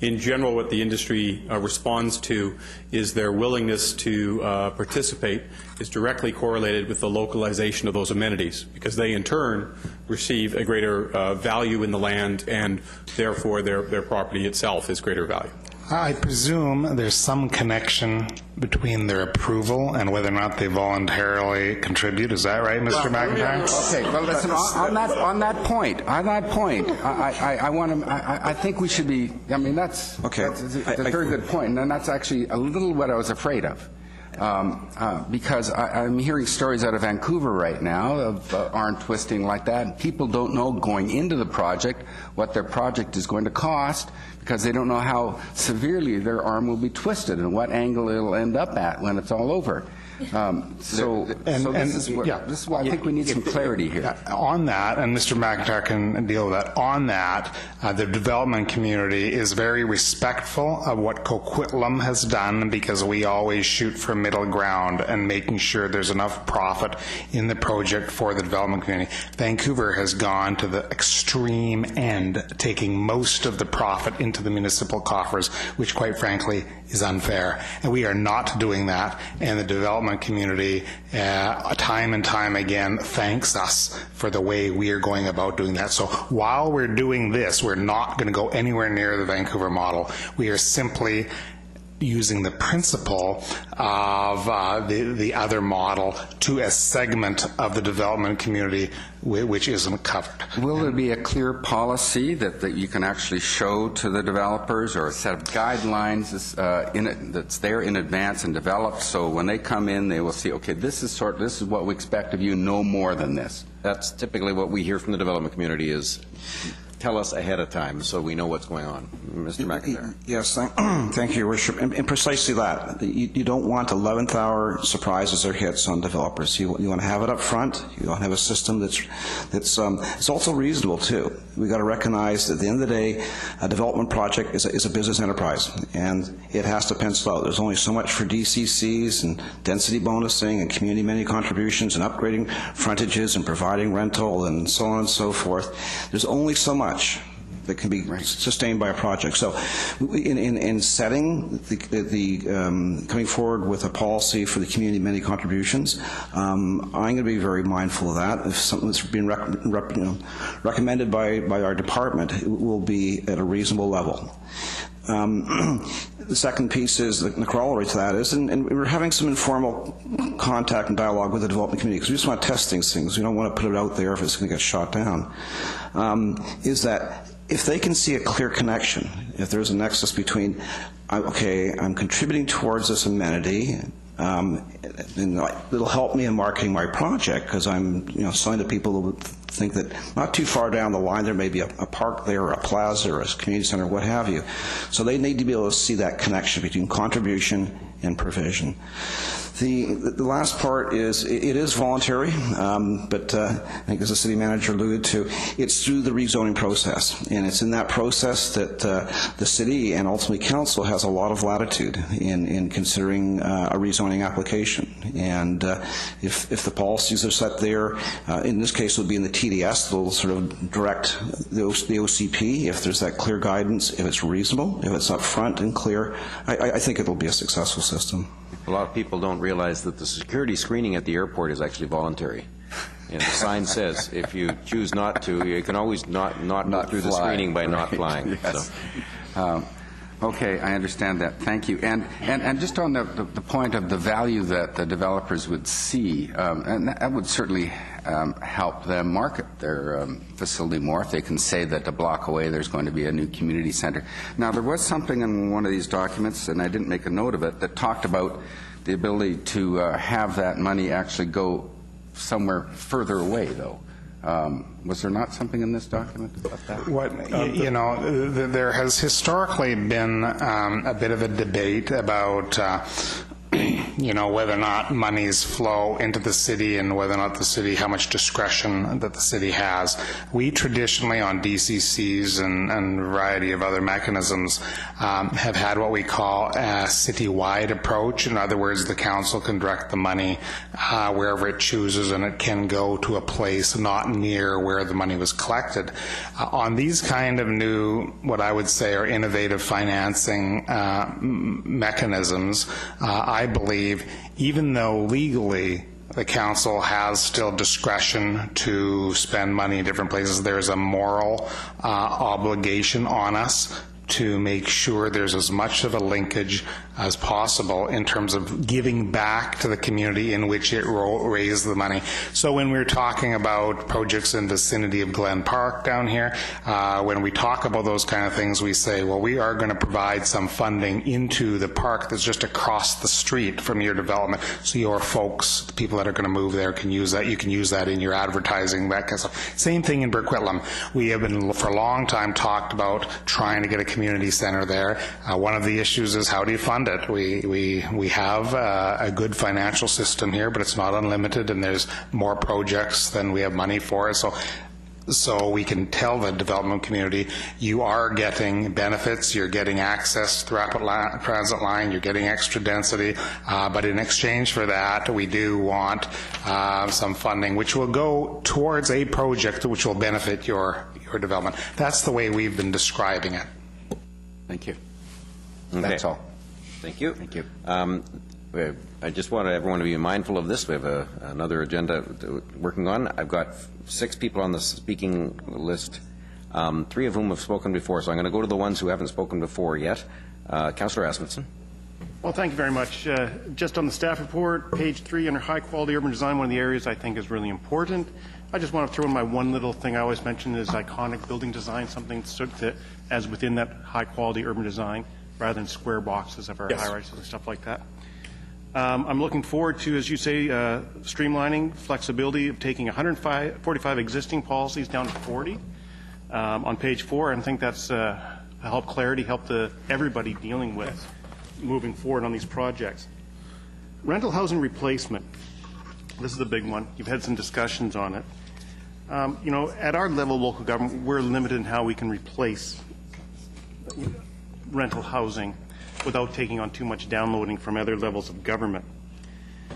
L: In general, what the industry responds to is their willingness to participate is directly correlated with the localization of those amenities, because they in turn receive a greater value in the land, and therefore their property itself is greater value.
N: I presume there's some connection between their approval and whether or not they voluntarily contribute. Is that right, Mr. McIntyre?
Q: Okay. Well, listen. On that point, I think we should be. I mean, that's a very good point, and that's actually a little what I was afraid of. Because I'm hearing stories out of Vancouver right now of arm twisting like that, and people don't know going into the project what their project is going to cost, because they don't know how severely their arm will be twisted and what angle it'll end up at when it's all over. This is why I think we need some clarity here.
N: On that, and Mr. McIntyre can deal with that, on that, the development community is very respectful of what Coquitlam has done, because we always shoot for middle ground and making sure there's enough profit in the project for the development community. Vancouver has gone to the extreme end, taking most of the profit into the municipal coffers, which quite frankly is unfair. And we are not doing that, and the development community time and time again thanks us for the way we are going about doing that. So while we're doing this, we're not going to go anywhere near the Vancouver model. We are simply using the principle of the other model to a segment of the development community which isn't covered.
Q: Will there be a clear policy that you can actually show to the developers, or a set of guidelines that's there in advance and developed, so when they come in they will see, okay, this is what we expect of you, no more than this?
A: That's typically what we hear from the development community is, tell us ahead of time so we know what's going on. Mr. McIntyre.
J: Yes, thank you, Your Worship. And precisely that. You don't want 11th hour surprises or hits on developers. You want to have it up front. You want to have a system that's it's also reasonable, too. We've got to recognize that at the end of the day, a development project is a business enterprise, and it has to pencil out. There's only so much for DCCs and density bonusing and community menu contributions and upgrading frontages and providing rental and so on and so forth. There's only so much that can be sustained by a project. So in setting coming forward with a policy for the community many contributions, I'm going to be very mindful of that. If something that's being recommended by our department, it will be at a reasonable level. The second piece is the corollary to that is, and we're having some informal contact and dialogue with the development community because we just want to test these things. We don't want to put it out there if it's going to get shot down. Is that if they can see a clear connection, if there's a nexus between, okay, I'm contributing towards this amenity, and it'll help me in marketing my project because I'm selling to people who think that not too far down the line there may be a park there or a plaza or a community center, what have you. So they need to be able to see that connection between contribution and provision. The last part is, it is voluntary, but I think as the city manager alluded to, it's through the rezoning process. And it's in that process that the city and ultimately council has a lot of latitude in considering a rezoning application. And if the policies are set there, in this case it would be in the TDS, they'll sort of direct the OCP if there's that clear guidance, if it's reasonable, if it's up front and clear, I think it'll be a successful system.
A: A lot of people don't realize that the security screening at the airport is actually voluntary. And the sign says if you choose not to, you can always not go through the screening by not flying.
Q: Yes. So. Okay, I understand that. Thank you. And just on the point of the value that the developers would see, and that would certainly help them market their facility more if they can say that a block away there's going to be a new community center. Now, there was something in one of these documents, and I didn't make a note of it, that talked about the ability to have that money actually go somewhere further away, though. Was there not something in this document about that?
N: There has historically been a bit of a debate about whether or not monies flow into the city and whether or not the city, how much discretion that the city has. We traditionally on DCCs and a variety of other mechanisms have had what we call a citywide approach. In other words, the council can direct the money wherever it chooses, and it can go to a place not near where the money was collected. On these kind of new, what I would say are innovative financing mechanisms, I believe, even though legally the council has still discretion to spend money in different places, there's a moral obligation on us to make sure there's as much of a linkage as possible in terms of giving back to the community in which it raised the money. So when we're talking about projects in the vicinity of Glen Park down here, when we talk about those kind of things, we say, well, we are going to provide some funding into the park that's just across the street from your development, so your folks, the people that are going to move there, can use that. You can use that in your advertising, that kind of stuff. Same thing in Coquitlam. We have been, for a long time, talked about trying to get a community center there. One of the issues is, how do you fund it? We have a good financial system here, but it's not unlimited, and there's more projects than we have money for. So we can tell the development community, you are getting benefits, you're getting access to the rapid transit line, you're getting extra density, but in exchange for that, we do want some funding which will go towards a project which will benefit your development. That's the way we've been describing it.
Q: Thank you.
A: Okay.
Q: That's all.
A: Thank you.
Q: Thank you.
A: I just want everyone to be mindful of this. We have another agenda working on. I've got 6 people on the speaking list, 3 of whom have spoken before, so I'm going to go to the ones who haven't spoken before yet. Councillor Asmundson.
S: Well, thank you very much. Just on the staff report, page 3, under high-quality urban design, one of the areas I think is really important. I just want to throw in my one little thing I always mention is iconic building design, something that as within that high-quality urban design, rather than square boxes of our high-rises and stuff like that. I'm looking forward to, as you say, streamlining, flexibility of taking 145 existing policies down to 40 on page 4. I think that's help clarity, help everybody dealing with moving forward on these projects. Rental housing replacement. This is a big one. You've had some discussions on it. You know, at our level, local government, we're limited in how we can replace rental housing without taking on too much downloading from other levels of government.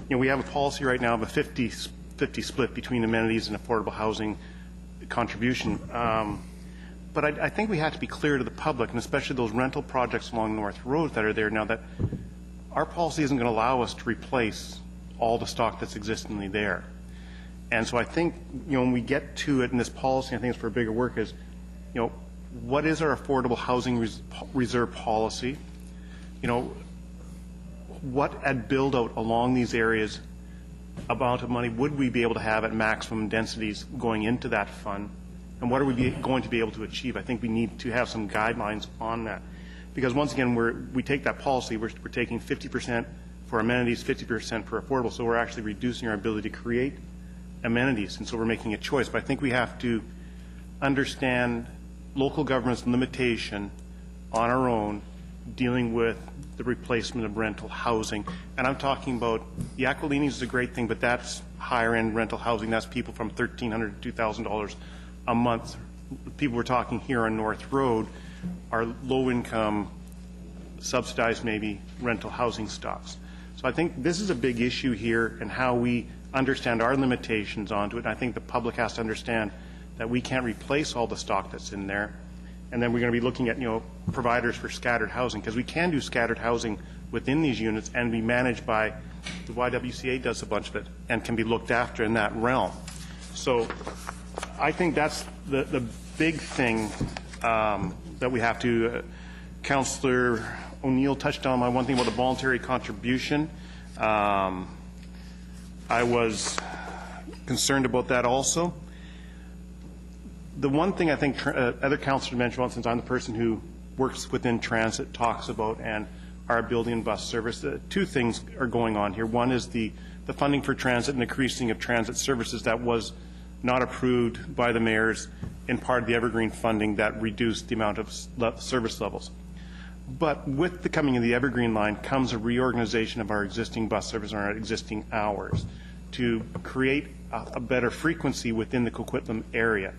S: You know, we have a policy right now of a 50-50 split between amenities and affordable housing contribution. But I think we have to be clear to the public, and especially those rental projects along North Road that are there now, that our policy isn't going to allow us to replace all the stock that's existingly there. And so I think, you know, when we get to it in this policy, I think it's for bigger work is, you know, what is our affordable housing reserve policy? You know, what at build out along these areas amount of money would we be able to have at maximum densities going into that fund? And what are we going to be able to achieve? I think we need to have some guidelines on that. Because once again, we take that policy, we're taking 50% for amenities, 50% for affordable, so we're actually reducing our ability to create amenities, and so we're making a choice. But I think we have to understand local government's limitation on our own dealing with the replacement of rental housing. And I'm talking about, the Aquilinis is a great thing, but that's higher end rental housing. That's people from $1,300 to $2,000 a month. People we're talking here on North Road are low income, subsidized maybe rental housing stocks. So I think this is a big issue here and how we understand our limitations onto it. And I think the public has to understand that we can't replace all the stock that's in there. And then we're going to be looking at, you know, providers for scattered housing, because we can do scattered housing within these units and be managed by the YWCA does a bunch of it and can be looked after in that realm. So I think that's the big thing that we have to. Councillor O'Neill touched on my one thing about the voluntary contribution. I was concerned about that also. The one thing I think other councillors mentioned, since I'm the person who works within transit, talks about, and our building and bus service, two things are going on here. One is the funding for transit and increasing of transit services that was not approved by the mayors in part of the Evergreen funding that reduced the amount of service levels. But with the coming of the Evergreen line comes a reorganization of our existing bus service and our existing hours to create a better frequency within the Coquitlam area.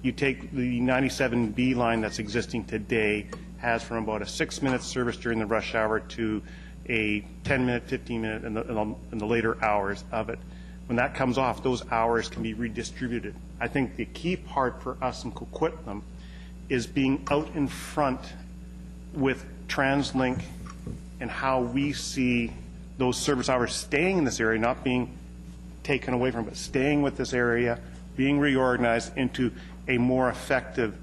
S: You take the 97B line that's existing today, has from about a 6-minute service during the rush hour to a 10-minute, 15-minute in the later hours of it. When that comes off, those hours can be redistributed. I think the key part for us in Coquitlam is being out in front with TransLink and how we see those service hours staying in this area, not being taken away from it, but staying with this area, being reorganized into a more effective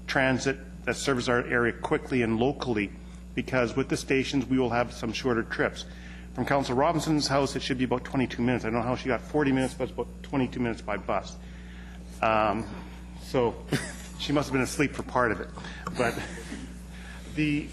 S: transit that serves our area quickly and locally, because with the stations we will have some shorter trips. From Councillor Robinson's house, it should be about 22 minutes. I don't know how she got 40 minutes, but it's about 22 minutes by bus. So she must have been asleep for part of it. But the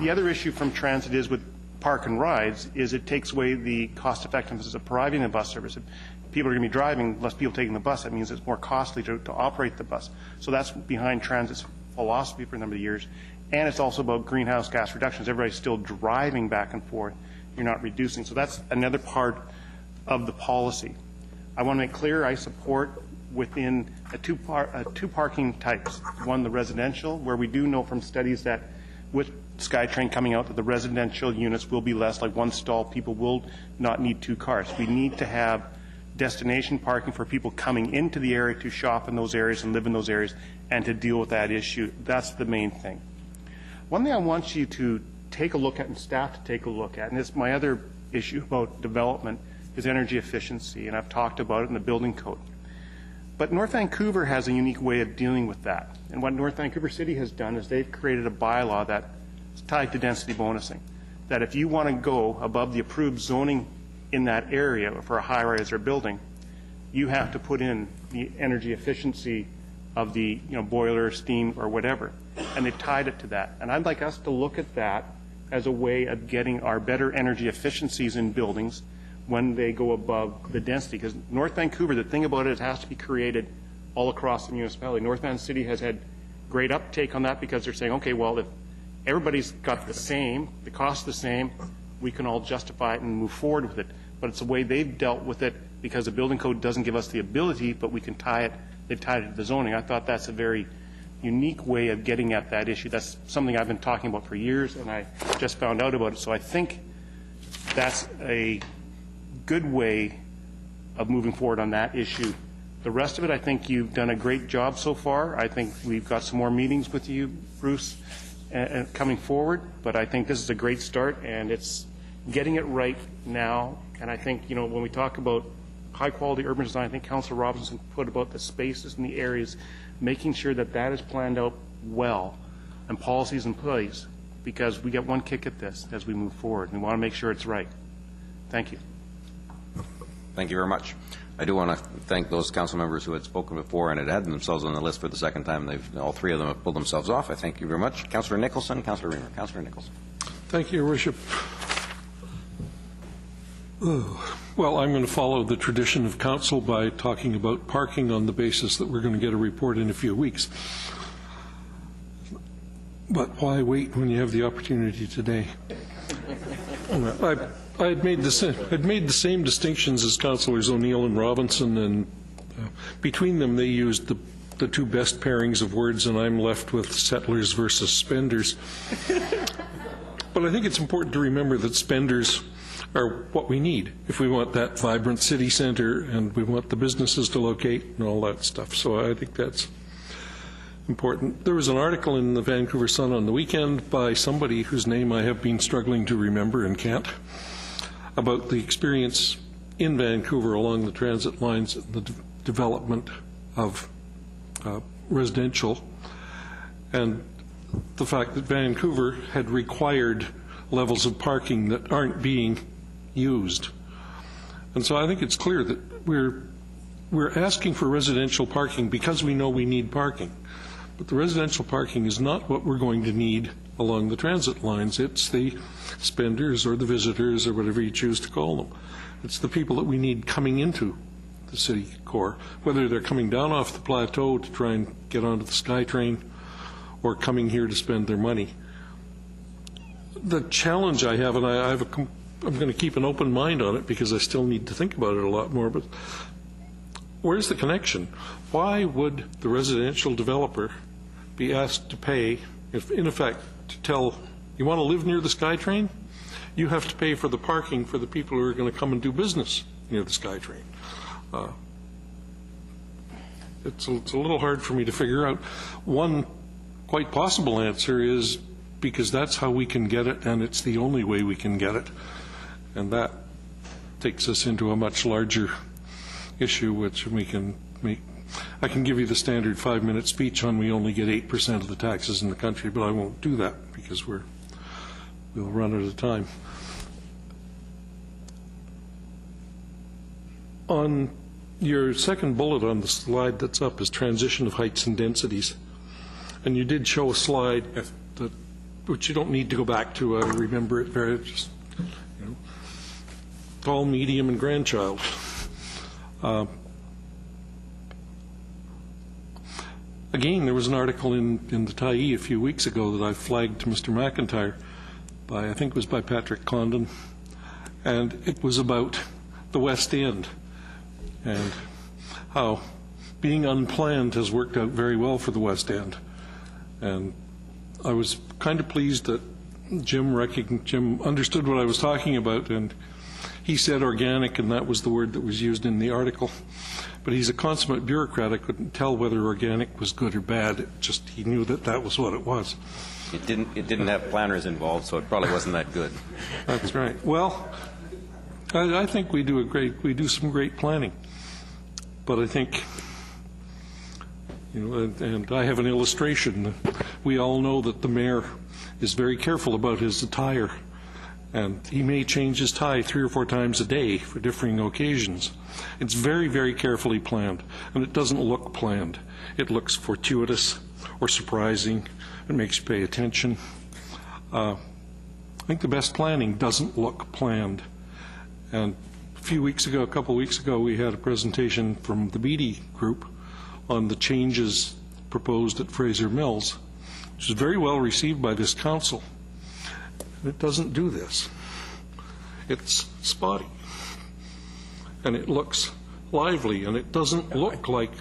S: other issue from transit is with park and rides is it takes away the cost effectiveness of providing a bus service. If people are going to be driving, less people taking the bus, that means it's more costly to operate the bus. So that's behind transit's philosophy for a number of years. And it's also about greenhouse gas reductions. Everybody's still driving back and forth. You're not reducing. So that's another part of the policy. I want to make clear I support within two parking types. One, the residential, where we do know from studies that with SkyTrain coming out that the residential units will be less, like one stall, people will not need 2 cars. We need to have destination parking for people coming into the area to shop in those areas and live in those areas and to deal with that issue. That's the main thing. One thing I want you to take a look at and staff to take a look at, and it's my other issue about development, is energy efficiency, and I've talked about it in the building code. But North Vancouver has a unique way of dealing with that. And what North Vancouver City has done is they've created a bylaw that's tied to density bonusing. that if you want to go above the approved zoning in that area for a high-rise or building, you have to put in the energy efficiency of the boiler, steam, or whatever. And they tied it to that. And I'd like us to look at that as a way of getting our better energy efficiencies in buildings when they go above the density. Because North Vancouver, the thing about it, it has to be created all across the municipality. North Van City has had great uptake on that because they're saying, okay, well, if everybody's got the same, the cost the same, we can all justify it and move forward with it. But it's the way they've dealt with it because the building code doesn't give us the ability, but we can tie it, they've tied it to the zoning. I thought that's a very unique way of getting at that issue. That's something I've been talking about for years, and I just found out about it. So I think that's a good way of moving forward on that issue. The rest of it, I think you've done a great job so far. I think we've got some more meetings with you, Bruce, coming forward, but I think this is a great start, and it's getting it right now. And I think, when we talk about high-quality urban design, I think Councillor Robinson put about the spaces and the areas, making sure that that is planned out well and policies in place, because we get one kick at this as we move forward. We want to make sure it's right. Thank you.
A: Thank you very much. I do want to thank those council members who had spoken before and had had themselves on the list for the second time. All three of them have pulled themselves off. I thank you very much. Councillor Nicholson, Councillor Reamer. Councillor Nicholson.
T: Thank you, Your Worship. Well, I'm going to follow the tradition of council by talking about parking on the basis that we're going to get a report in a few weeks. But why wait when you have the opportunity today? I had made the same distinctions as Councillors O'Neill and Robinson, and between them they used the two best pairings of words, and I'm left with settlers versus spenders. But I think it's important to remember that spenders are what we need if we want that vibrant city centre and we want the businesses to locate and all that stuff. So I think that's important. There was an article in the Vancouver Sun on the weekend by somebody whose name I have been struggling to remember and can't, about the experience in Vancouver along the transit lines and the development of residential, and the fact that Vancouver had required levels of parking that aren't being used. And so I think it's clear that we're asking for residential parking because we know we need parking. But the residential parking is not what we're going to need along the transit lines. It's the spenders or the visitors or whatever you choose to call them. It's the people that we need coming into the city core, whether they're coming down off the plateau to try and get onto the SkyTrain or coming here to spend their money. The challenge I have, and I'm going to keep an open mind on it because I still need to think about it a lot more, but where's the connection? Why would the residential developer be asked to pay, if in effect, to tell, you want to live near the SkyTrain? You have to pay for the parking for the people who are going to come and do business near the SkyTrain. It's a little hard for me to figure out. One quite possible answer is because that's how we can get it, and it's the only way we can get it. And that takes us into a much larger issue, which we can make. I can give you the standard 5-minute speech on we only get 8% of the taxes in the country, but I won't do that because we'll run out of time. On your second bullet on the slide that's up is transition of heights and densities. And you did show a slide that, which you don't need to go back to. I remember it very just, tall, medium, and grandchild. Again, there was an article in the Tyee a few weeks ago that I flagged to Mr. McIntyre I think it was by Patrick Condon, and it was about the West End and how being unplanned has worked out very well for the West End. And I was kind of pleased that Jim understood what I was talking about, and he said organic, and that was the word that was used in the article. But he's a consummate bureaucrat. I couldn't tell whether organic was good or bad. It just, he knew that that was what it was.
A: It didn't have planners involved, so it probably wasn't that good.
T: That's right. Well, I think we do some great planning. But I think, and I have an illustration. We all know that the mayor is very careful about his attire, And he may change his tie 3 or 4 times a day for differing occasions. It's very, very carefully planned, and it doesn't look planned. It looks fortuitous or surprising. It makes you pay attention. I think the best planning doesn't look planned. And a couple weeks ago, we had a presentation from the Beatty Group on the changes proposed at Fraser Mills, which was very well received by this council. It doesn't do this. It's spotty. And it looks lively, and it doesn't look like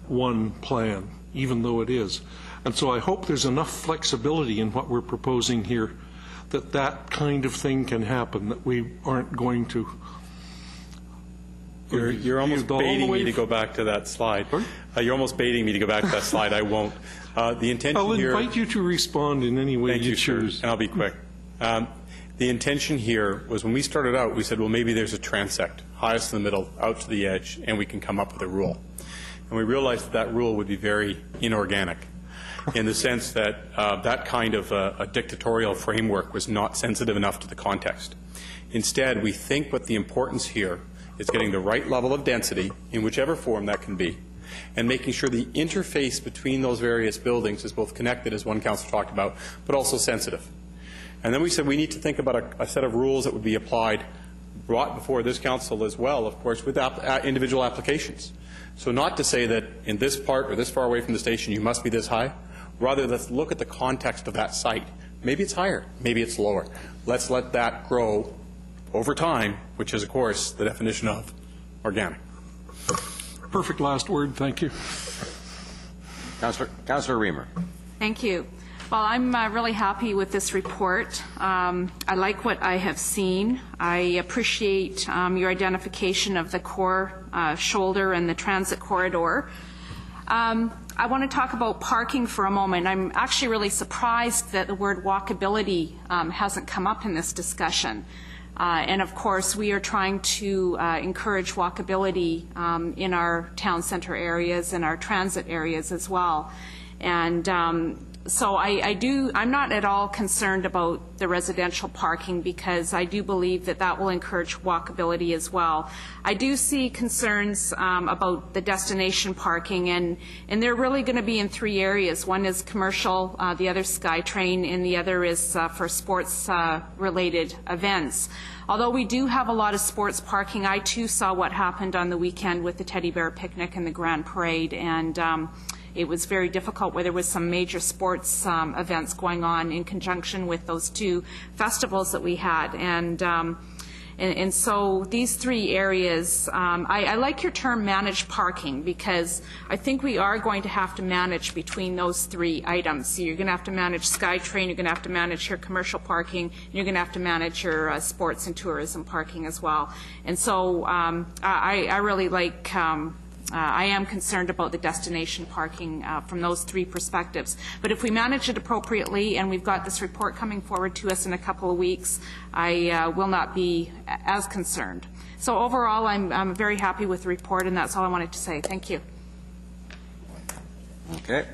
T: one plan, even though it is. And so I hope there's enough flexibility in what we're proposing here that that kind of thing can happen, that we aren't going to...
L: You're almost baiting me to go back to that slide. You're almost baiting me to go back to that slide. I won't. The intention
T: I'll
L: here...
T: invite you to respond in any way you choose.
L: And I'll be quick. The intention here was when we started out, we said, well, maybe there's a transect, highest in the middle, out to the edge, and we can come up with a rule. And we realized that rule would be very inorganic in the sense that that kind of a dictatorial framework was not sensitive enough to the context. Instead, we think what the importance here is getting the right level of density in whichever form that can be, and making sure the interface between those various buildings is both connected, as one council talked about, but also sensitive. And then we said we need to think about a set of rules that would be applied, brought before this council as well, of course, with individual applications. So not to say that in this part or this far away from the station you must be this high. Rather, let's look at the context of that site. Maybe it's higher, maybe it's lower. Let's let that grow over time, which is, of course, the definition of organic.
T: Perfect last word. Thank you.
A: Councillor Reamer.
F: Thank you. Well, I'm really happy with this report. I like what I have seen. I appreciate your identification of the core shoulder and the transit corridor. I want to talk about parking for a moment. I'm actually really surprised that the word walkability hasn't come up in this discussion. And of course, we are trying to encourage walkability in our town center areas and our transit areas as well. And so I'm not at all concerned about the residential parking because I do believe that that will encourage walkability as well. I do see concerns about the destination parking, and they're really going to be in 3 areas. One is commercial, the other SkyTrain, and the other is for sports-related events. Although we do have a lot of sports parking, I too saw what happened on the weekend with the Teddy Bear Picnic and the Grand Parade, and it was very difficult where there was some major sports events going on in conjunction with those 2 festivals that we had. And so these 3 areas, I like your term managed parking because I think we are going to have to manage between those 3 items. So you're going to have to manage SkyTrain, you're going to have to manage your commercial parking, and you're going to have to manage your sports and tourism parking as well. And so I really like I am concerned about the destination parking from those 3 perspectives. But if we manage it appropriately, and we've got this report coming forward to us in a couple of weeks, I will not be as concerned. So overall, I'm very happy with the report, and that's all I wanted to say. Thank you.
A: Okay.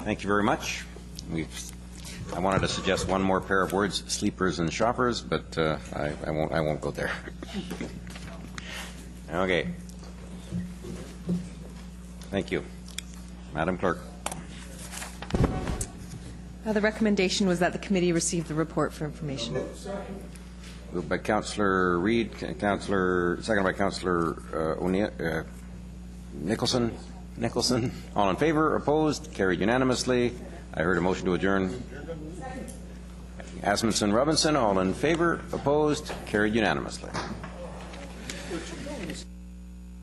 A: Thank you very much. I wanted to suggest one more pair of words, sleepers and shoppers, but I won't go there. Okay. Thank you. Madam Clerk.
B: The recommendation was that the committee receive the report for information.
A: Moved by Councillor Reid, second by Councillor Nicholson. All in favor? Opposed? Carried unanimously. I heard a motion to adjourn. Asmussen Robinson. All in favor? Opposed? Carried unanimously.